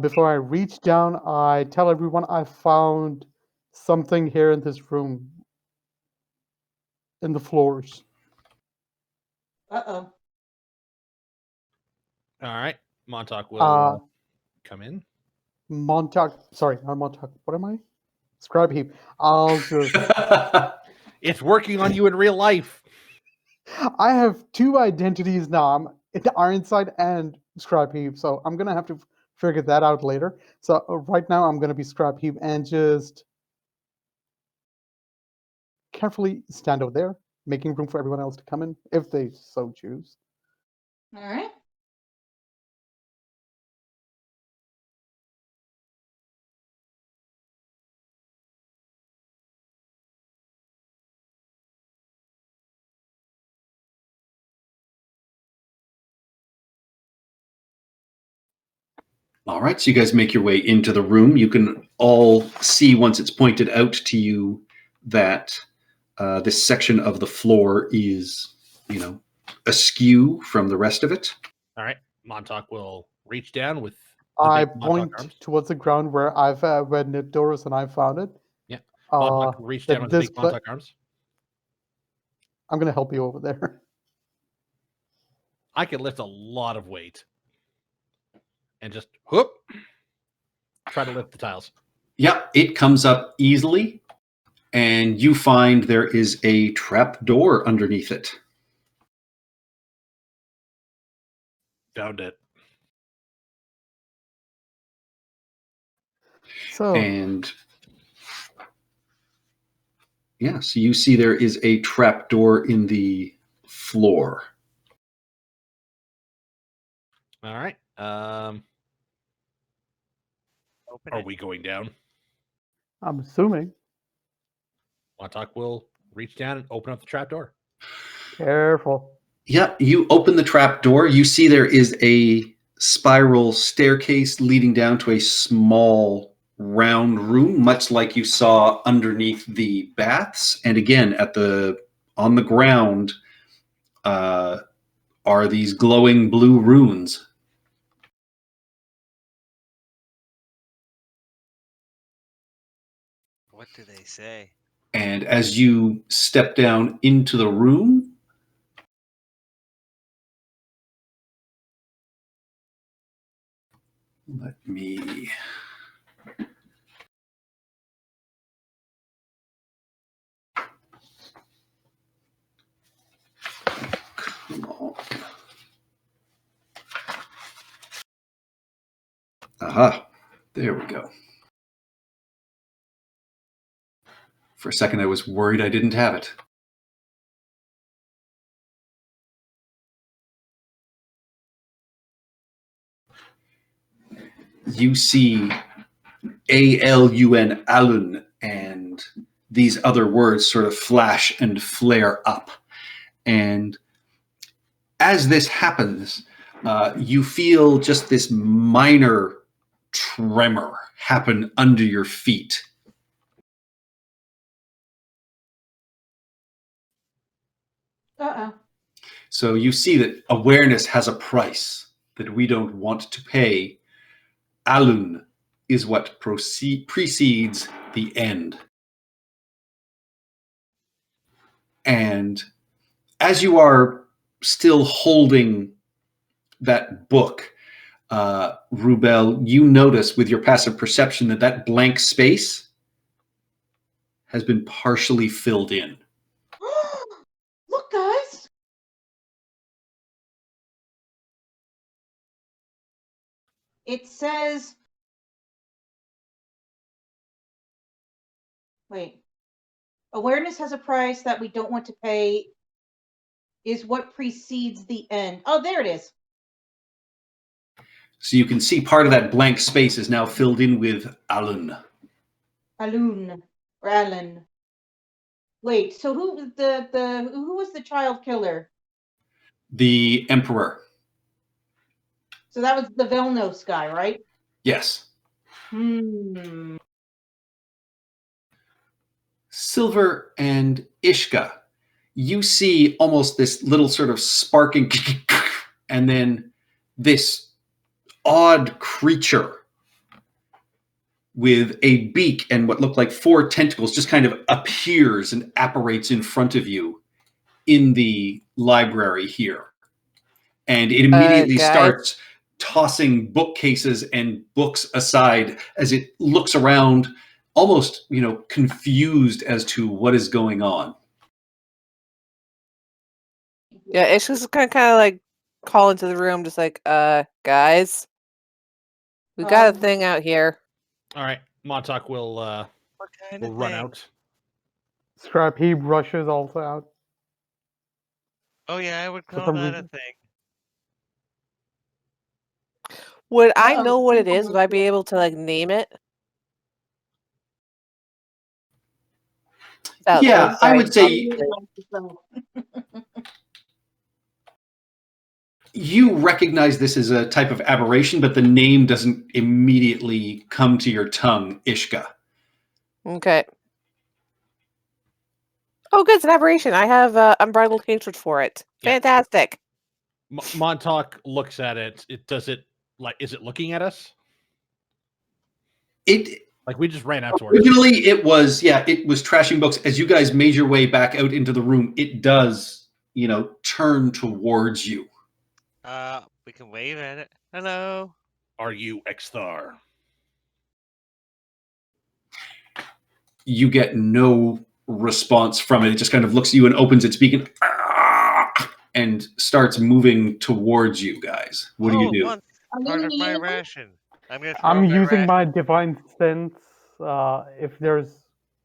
Before I reach down, I tell everyone I found something here in this room. In the floors. Uh-oh. All right. Montauk will come in. Montauk. Sorry, not Montauk. What am I? Scrap Heap. I'll just. It's working on you in real life. I have two identities now. I'm in the Ironside and Scrap Heap, so I'm gonna have to figure that out later. So right now I'm gonna be Scrap Heap and just carefully stand over there, making room for everyone else to come in if they so choose. All right. All right, so you guys make your way into the room. You can all see once it's pointed out to you that this section of the floor is, askew from the rest of it. All right. Montauk will reach down with I big Montauk point arms. towards the ground where where Doris and I found it. Yeah. Montauk will reach down with the big Montauk arms. I'm gonna help you over there. I can lift a lot of weight. And just whoop, try to lift the tiles. Yep, it comes up easily, and you find there is a trap door underneath it. Found it. So And yeah, so you see there is a trapdoor in the floor. All right. Open Are it. we going down? I'm assuming. Montauk will reach down and open up the trapdoor. Careful. Yeah, you open the trapdoor. You see there is a spiral staircase leading down to a small round room, much like you saw underneath the baths. And again, on the ground are these glowing blue runes. What do they say? And as you step down into the room, let me... Come on. Aha, there we go. For a second, I was worried I didn't have it. You see A-L-U-N, Alun, and these other words sort of flash and flare up. And as this happens, you feel just this minor tremor happen under your feet. Uh-oh. So you see that awareness has a price that we don't want to pay. Alun is what precedes the end. And as you are still holding that book, Rubel, you notice with your passive perception that that blank space has been partially filled in. Look, guys. It says, wait, awareness has a price that we don't want to pay is what precedes the end. Oh, there it is. So you can see part of that blank space is now filled in with Alun. Alun or Alan. Wait, so who was the child killer? The Emperor. So that was the Velnos guy, right? Yes. Hmm. Silver and Ishka, you see almost this little sort of sparking and then this odd creature with a beak and what look like 4 tentacles just kind of appears and apparates in front of you in the library here. And it immediately guys? starts tossing bookcases and books aside as it looks around, almost, confused as to what is going on. Yeah, it's just kind of like call into the room, just like, guys, we got a thing out here. All right. Montauk will What kind of run thing? out. Scrap Heap rushes also out. Oh yeah, I would For call some that a reason. thing. Would I Uh-oh, know what it is? Simple Would I be Whistle. able to like name it? Without Yeah, being I would say So, you recognize this as a type of aberration, but the name doesn't immediately come to your tongue, Ishka. Okay. Oh, good, it's an aberration. I have unbridled hatred for it. Yeah. Fantastic. Montauk looks at it. Is it looking at us? It Like we just ran out towards it. originally it was trashing books. As you guys made your way back out into the room, it does, turn towards you. We can wave at it. Hello. Are you Exthar? You get no response from it. It just kind of looks at you and opens its beak and starts moving towards you guys. What do you do? One Are you part of my eating? ration. I'm gonna throw I'm my using rat- my divine sense.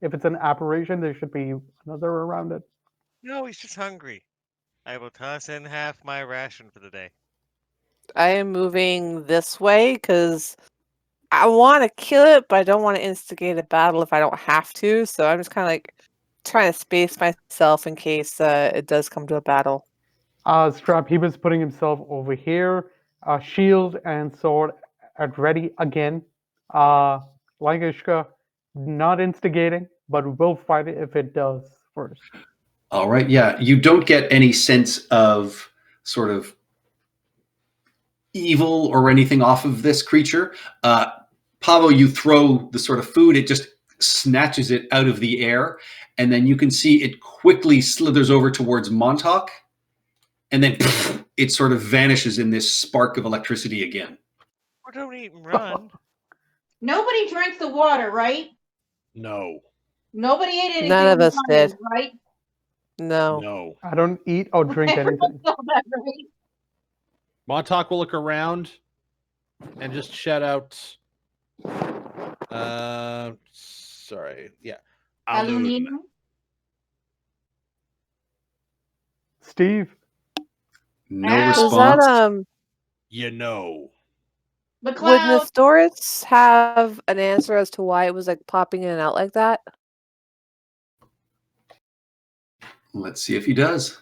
If it's an aberration, there should be another around it. No, he's just hungry. I will toss in half my ration for the day. I am moving this way because I want to kill it, but I don't want to instigate a battle if I don't have to. So I'm just kind of like trying to space myself in case it does come to a battle. Scrap Heap is putting himself over here. Shield and sword at ready again. Langishka, not instigating, but we will fight it if it does first. All right, yeah. You don't get any sense of sort of evil or anything off of this creature. Pavo, you throw the sort of food, it just snatches it out of the air, and then you can see it quickly slithers over towards Montauk, and then it sort of vanishes in this spark of electricity again. Or don't eat and run. Nobody drank the water, right? No. Nobody ate anything. None of with us honey, did. right? No. No. I don't eat or drink Everyone anything. saw that, right? Montauk will look around and just shout out. Sorry. Yeah. Alun. Alunino? Steve, No Ow. Does response. that You know. would McLeod. Nestoris have an answer as to why it was like popping in and out like that? Let's see if he does.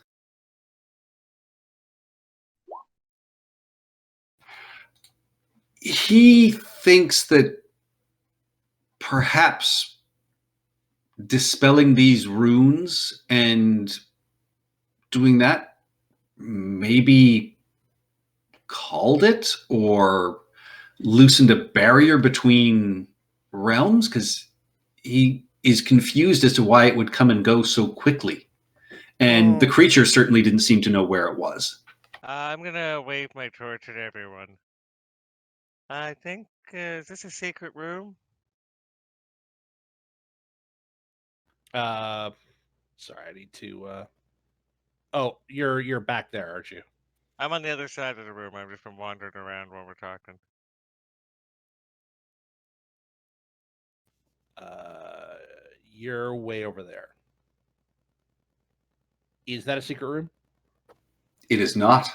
He thinks that perhaps dispelling these runes and doing that maybe called it or loosened a barrier between realms, because he is confused as to why it would come and go so quickly. And the creature certainly didn't seem to know where it was. I'm gonna wave my torch at everyone. I think, is this a secret room? Sorry, I need to. Oh, you're back there, aren't you? I'm on the other side of the room. I've just been wandering around while we're talking. You're way over there. Is that a secret room? It is not.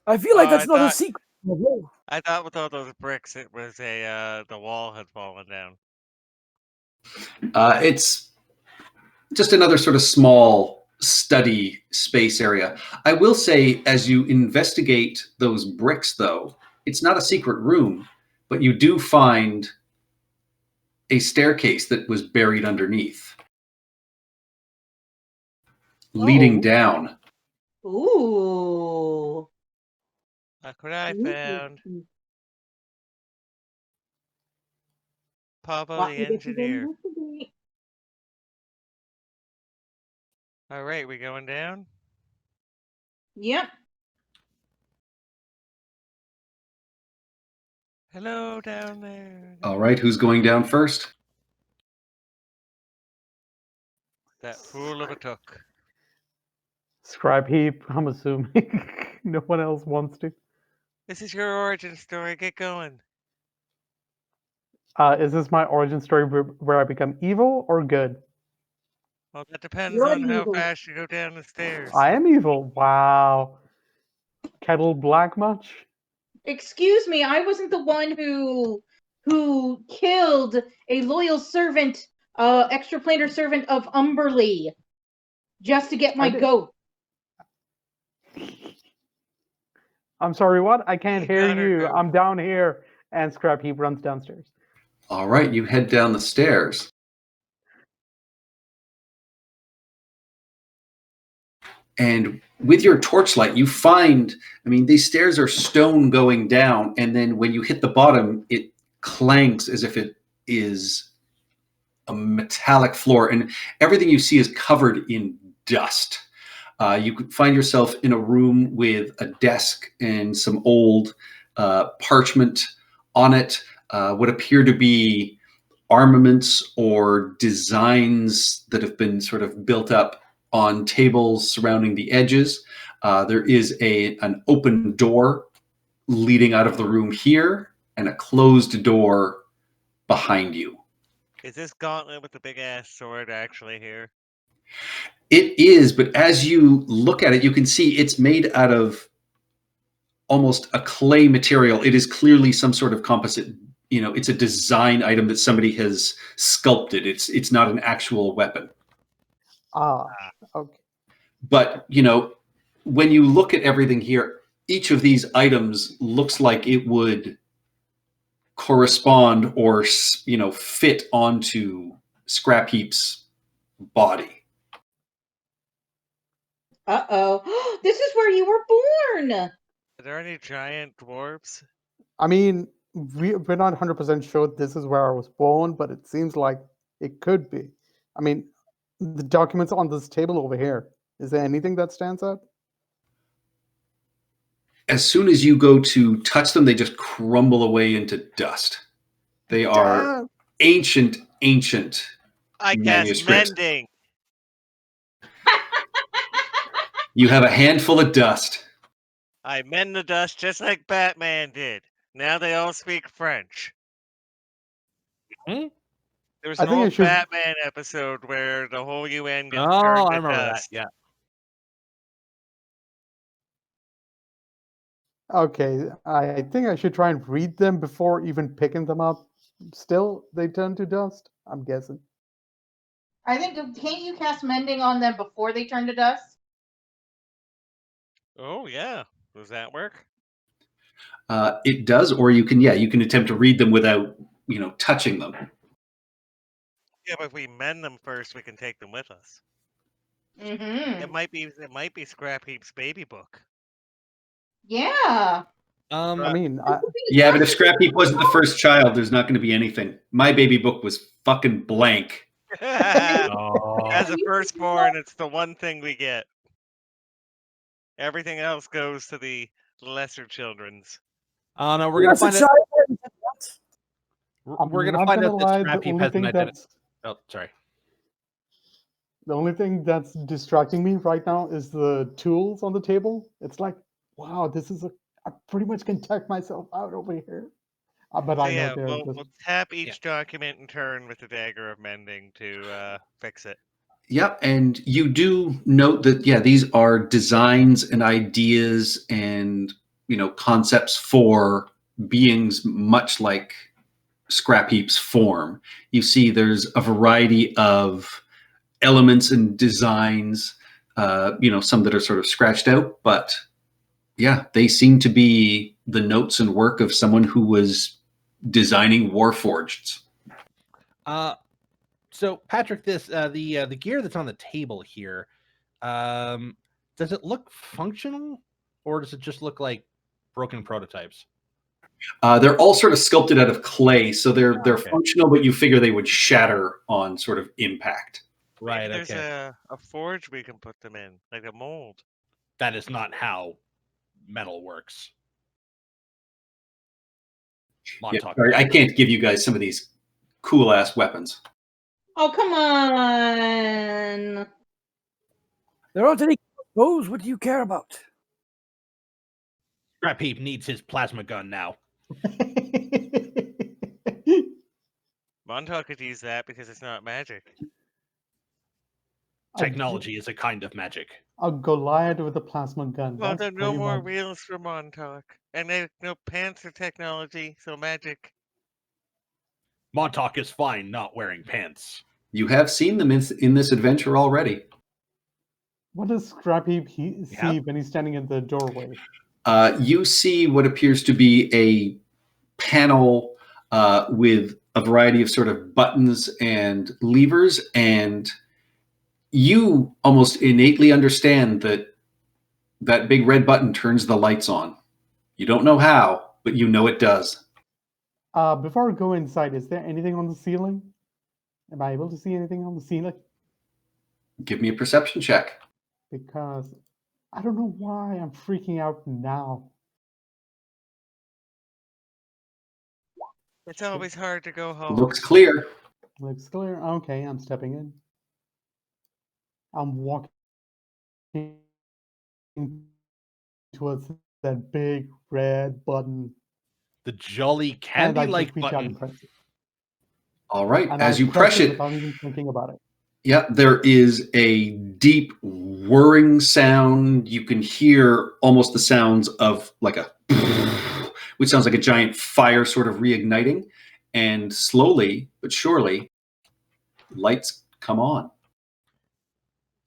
I feel like Oh, that's I not a thought- secret. I thought with all those bricks, it was the wall had fallen down. It's just another sort of small study space area. I will say, as you investigate those bricks, though, it's not a secret room, but you do find a staircase that was buried underneath, leading down. Ooh. Look what I found. Pablo What the did you engineer. investigate? All right, we going down? Yep. Hello down there. All right, who's going down first? That fool of a took. Scribe Heap, I'm assuming. No one else wants to. This is your origin story. Get going. Is this my origin story where I become evil or good? Well, that depends You're on how evil. fast you go down the stairs. I am evil. Wow. Kettle black much? Excuse me, I wasn't the one who killed a loyal servant, extraplanar servant of Umberly, just to get my I did- goat. I'm sorry, what? I can't You hear got her, you. goat. I'm down here. And Scrap Heap runs downstairs. All right, you head down the stairs. And with your torchlight, you find, I mean, these stairs are stone going down, and then when you hit the bottom, it clanks as if it is a metallic floor, and everything you see is covered in dust. You could find yourself in a room with a desk and some old parchment on it, what appear to be armaments or designs that have been sort of built up on tables surrounding the edges. There is an open door leading out of the room here and a closed door behind you. Is this gauntlet with the big ass sword actually here? It is, but as you look at it, you can see it's made out of almost a clay material. It is clearly some sort of composite. It's a design item that somebody has sculpted. It's not an actual weapon. Okay. But when you look at everything here, each of these items looks like it would correspond or fit onto Scrap Heap's body. Uh-oh. This is where you were born. Are there any giant dwarves? I mean, we're not 100% sure this is where I was born, but it seems like it could be. I mean, the documents on this table over here. Is there anything that stands out? As soon as you go to touch them, they just crumble away into dust. They are ancient I cast manuscripts. mending. You have a handful of dust. I mend the dust just like Batman did. Now they all speak French. Hmm? There was I an think I old should- Batman episode where the whole UN gets Oh, turned I to remember that. dust. Yeah. Okay, I think I should try and read them before even picking them up. Still, they turn to dust, I'm guessing. I think, can't you cast mending on them before they turn to dust? Oh yeah. Does that work? It does, or you can attempt to read them without touching them. Yeah, but if we mend them first, we can take them with us. Mm-hmm. It might be Scrap Heap's baby book. Yeah. I mean, Yeah, but if Scrap Heap wasn't the first child, there's not going to be anything. My baby book was fucking blank. Oh. As a firstborn, it's the one thing we get. Everything else goes to the lesser children's. Oh no, we're gonna find it. I'm We're gonna not find gonna out lie, that Scrap the Heap only has an thing identity. that's Oh, sorry. the only thing that's distracting me right now is the tools on the table. It's like, wow, I pretty much can tech myself out over here. But So I know yeah, they're we'll just tap each document in turn with the dagger of mending to fix it. Yep, and you do note that these are designs and ideas and concepts for beings much like Scrap Heap's form. You see, there's a variety of elements and designs. Some that are sort of scratched out, but yeah, they seem to be the notes and work of someone who was designing Warforged. So Patrick, this the gear that's on the table here, does it look functional, or does it just look like broken prototypes? They're all sort of sculpted out of clay, so they're Okay. functional, but you figure they would shatter on sort of impact. Right. Maybe there's Okay. a forge we can put them in, like a mold. That is not how metal works. Yeah, Montauk. sorry, I can't give you guys some of these cool ass weapons. Oh, come on. There aren't any bows. What do you care about? Scrap Heap needs his plasma gun now. Montauk could use that because it's not magic. Technology is a kind of magic. a Goliath with a plasma gun. Well, That's there are no pretty more much- wheels for Montauk. And they no pants or technology, so magic. Montauk is fine not wearing pants. You have seen them in this adventure already. What does Scrappy see Yeah. when he's standing in the doorway? You see what appears to be a panel with a variety of sort of buttons and levers, and you almost innately understand that that big red button turns the lights on. You don't know how, but you know it does. Before I go inside, is there anything on the ceiling? Am I able to see anything on the ceiling? Give me a perception check. Because I don't know why I'm freaking out now. It's always hard to go home. Looks clear. Looks clear. Okay, I'm stepping in. I'm walking towards that big red button, The jolly and candy I just like reach out and button. press it. All right. And As I you press it, without even thinking about it. yeah, there is a deep whirring sound. You can hear almost the sounds of like a, which sounds like a giant fire sort of reigniting. And slowly but surely, lights come on.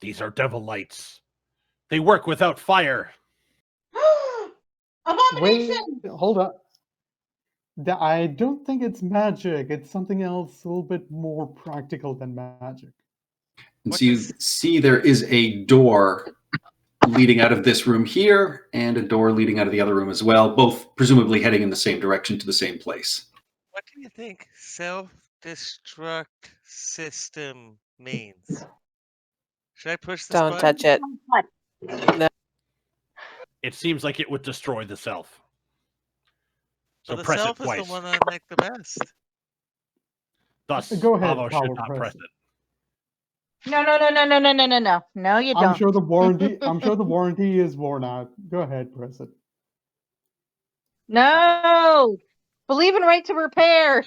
These are devil lights. They work without fire. Wait, Abomination! hold on. I don't think it's magic. It's something else, a little bit more practical than magic. And What so you does- see there is a door leading out of this room here and a door leading out of the other room as well, both presumably heading in the same direction to the same place. What do you think self-destruct system means? Should I push this Don't button? touch it. It seems like it would destroy the self. So Well, the press it self is twice. the one I like the best. Thus, Go ahead, Pavo Power, should not press press it. it. No, no, no, no, no, no, no, no, no. No, you I'm don't. sure the warranty. I'm sure the warranty is worn out. Go ahead, press it. No! Believe in right to repair.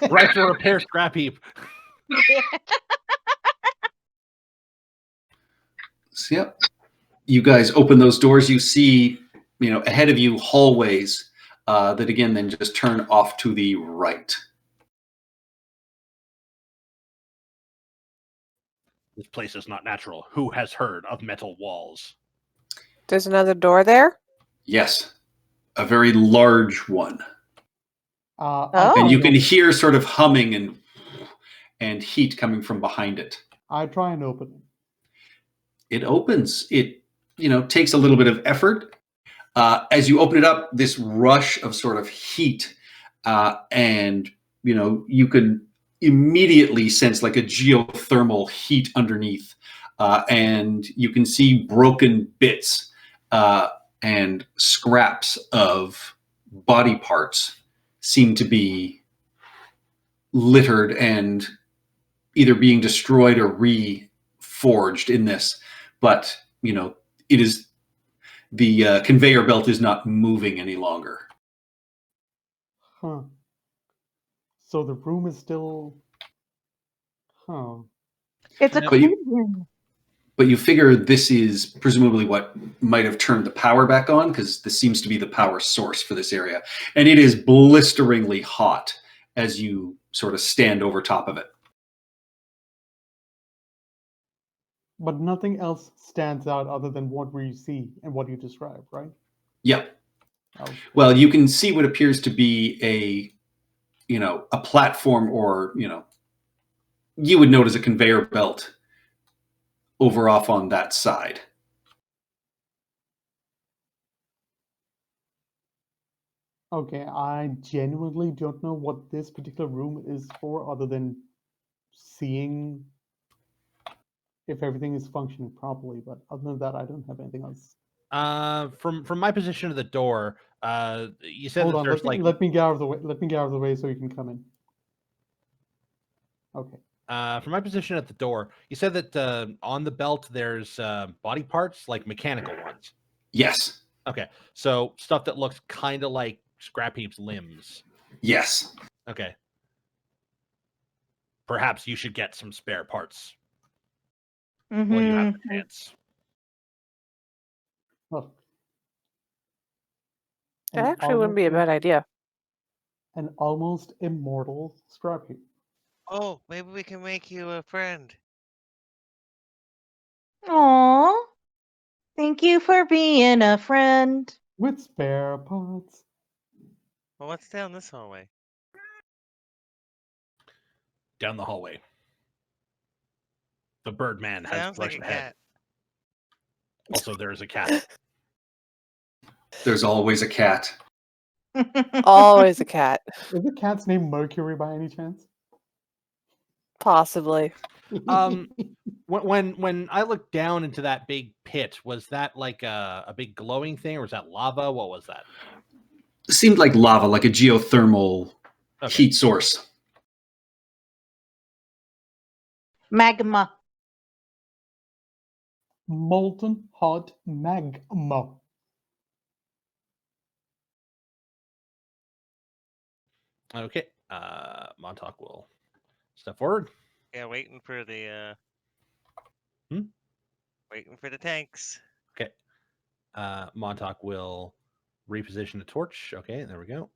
Right to repair scrap heap. So, yep. You guys open those doors. You see, ahead of you hallways that again then just turn off to the right. This place is not natural. Who has heard of metal walls? There's another door there. Yes, a very large one. Oh. And you can open- hear sort of humming and heat coming from behind it. I try and open it. It opens. It takes a little bit of effort. As you open it up, this rush of sort of heat, and you can immediately sense like a geothermal heat underneath, and you can see broken bits and scraps of body parts seem to be littered and either being destroyed or reforged in this. But it is the conveyor belt is not moving any longer. Huh. So the room is still. Huh. It's a No. But you- clean. But you figure this is presumably what might have turned the power back on, because this seems to be the power source for this area. And it is blisteringly hot as you sort of stand over top of it. But nothing else stands out other than what we see and what you described, right? Yep. Oh, Well, you can see what appears to be a platform, or you would note as a conveyor belt over off on that side. okay, I genuinely don't know what this particular room is for, other than seeing if everything is functioning properly. But other than that, I don't have anything else. From my position at the door, you said Hold that on, there's like let me get out of the way. Let me get out of the way so you can come in. Okay. from my position at the door, you said that on the belt there's body parts, like mechanical ones. Yes. Okay, so stuff that looks kind of like Scrap Heap's limbs. Yes. Okay. Perhaps you should get some spare parts while you have the chance. Look. That actually wouldn't be a bad idea. An almost immortal Scrap Heap. Oh, maybe we can make you a friend. Aw. Thank you for being a friend. With spare parts. Well, what's down this hallway? Down the hallway. The Birdman has Sounds like brushed a ahead. cat. Also, there is a cat. There's always a cat. Always a cat. Is the cat's name Mercury by any chance? Possibly. When I looked down into that big pit, was that like a big glowing thing, or was that lava? What was that? It seemed like lava, like a geothermal heat source. Magma. Molten hot magma. Okay. Montauk will step forward. Yeah, waiting for the Hmm? waiting for the tanks. Okay. Montauk will reposition the torch. Okay, there we go.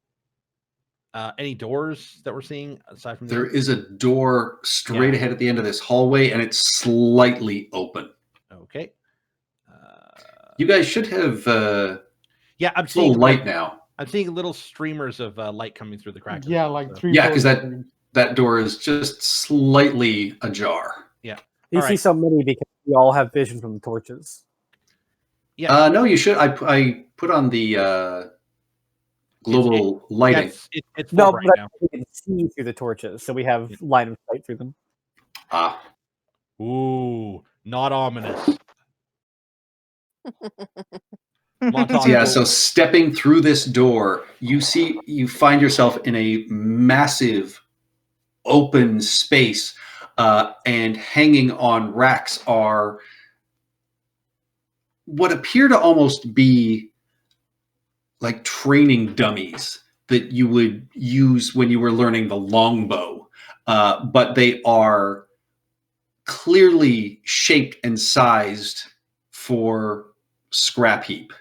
Any doors that we're seeing aside from There the is a door straight Yeah. ahead at the end of this hallway, and it's slightly open. Okay. You guys should have Yeah, I'm full seeing light now. I'm seeing little streamers of light coming through the cracks. Yeah, like 3. Yeah, 'cause 4 that- That door is just slightly ajar. Yeah. You All see right. so many because we all have vision from the torches. Yeah. No, you should. I put on the global lighting. Yes, it's No, full right but now. we can see through the torches, so we have line of sight through them. Ah, Ooh, not ominous. Montauk yeah. will- So stepping through this door, you find yourself in a massive open space, and hanging on racks are what appear to almost be like training dummies that you would use when you were learning the longbow, but they are clearly shaped and sized for scrap heap.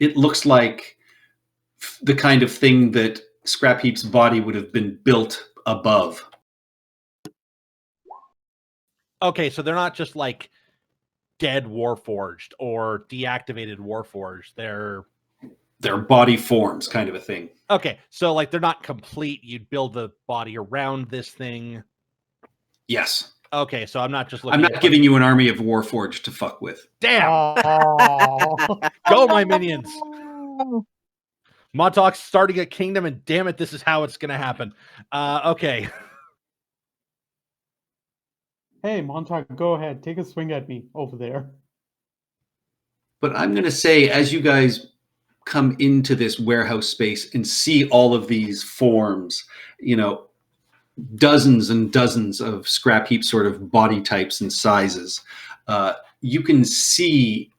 It looks like the kind of thing that Scrap Heap's body would have been built above. Okay, so they're not just like dead Warforged or deactivated Warforged. They're body forms, kind of a thing. Okay, so like they're not complete. You'd build the body around this thing. Yes. Okay, so I'm not just looking. I'm not at giving you an army of Warforged to fuck with. Damn! Oh. Go, my minions! Montauk's starting a kingdom, and damn it, this is how it's gonna happen. Okay. Hey, Montauk, go ahead. Take a swing at me over there. But I'm going to say, as you guys come into this warehouse space and see all of these forms, dozens and dozens of Scrap Heap sort of body types and sizes, you can see,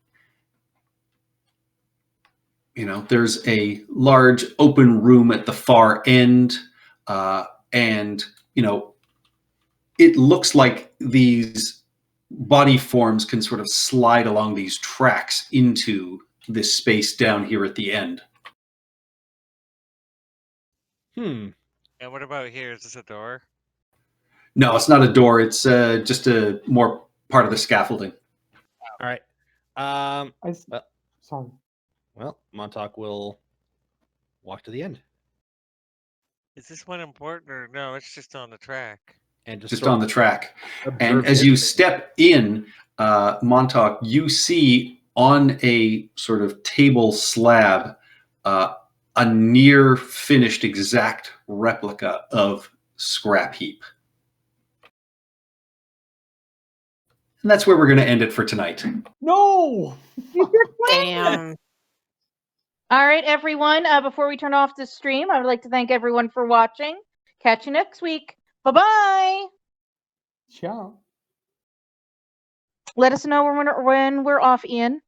there's a large open room at the far end, and, it looks like these body forms can sort of slide along these tracks into this space down here at the end. Hmm. And what about here? Is this a door? No, it's not a door. It's just a more part of the scaffolding. All right. Sorry. Well, Montauk will walk to the end Is this one important or no? It's just on the track. and Just sort on of the track. observe And as it. you step in, Montauk, you see on a sort of table slab a near finished exact replica of Scrap Heap. And that's where we're going to end it for tonight. No! Damn. All right, everyone. Before we turn off the stream, I would like to thank everyone for watching. Catch you next week. Bye-bye. Ciao. Let us know when we're off, Ian.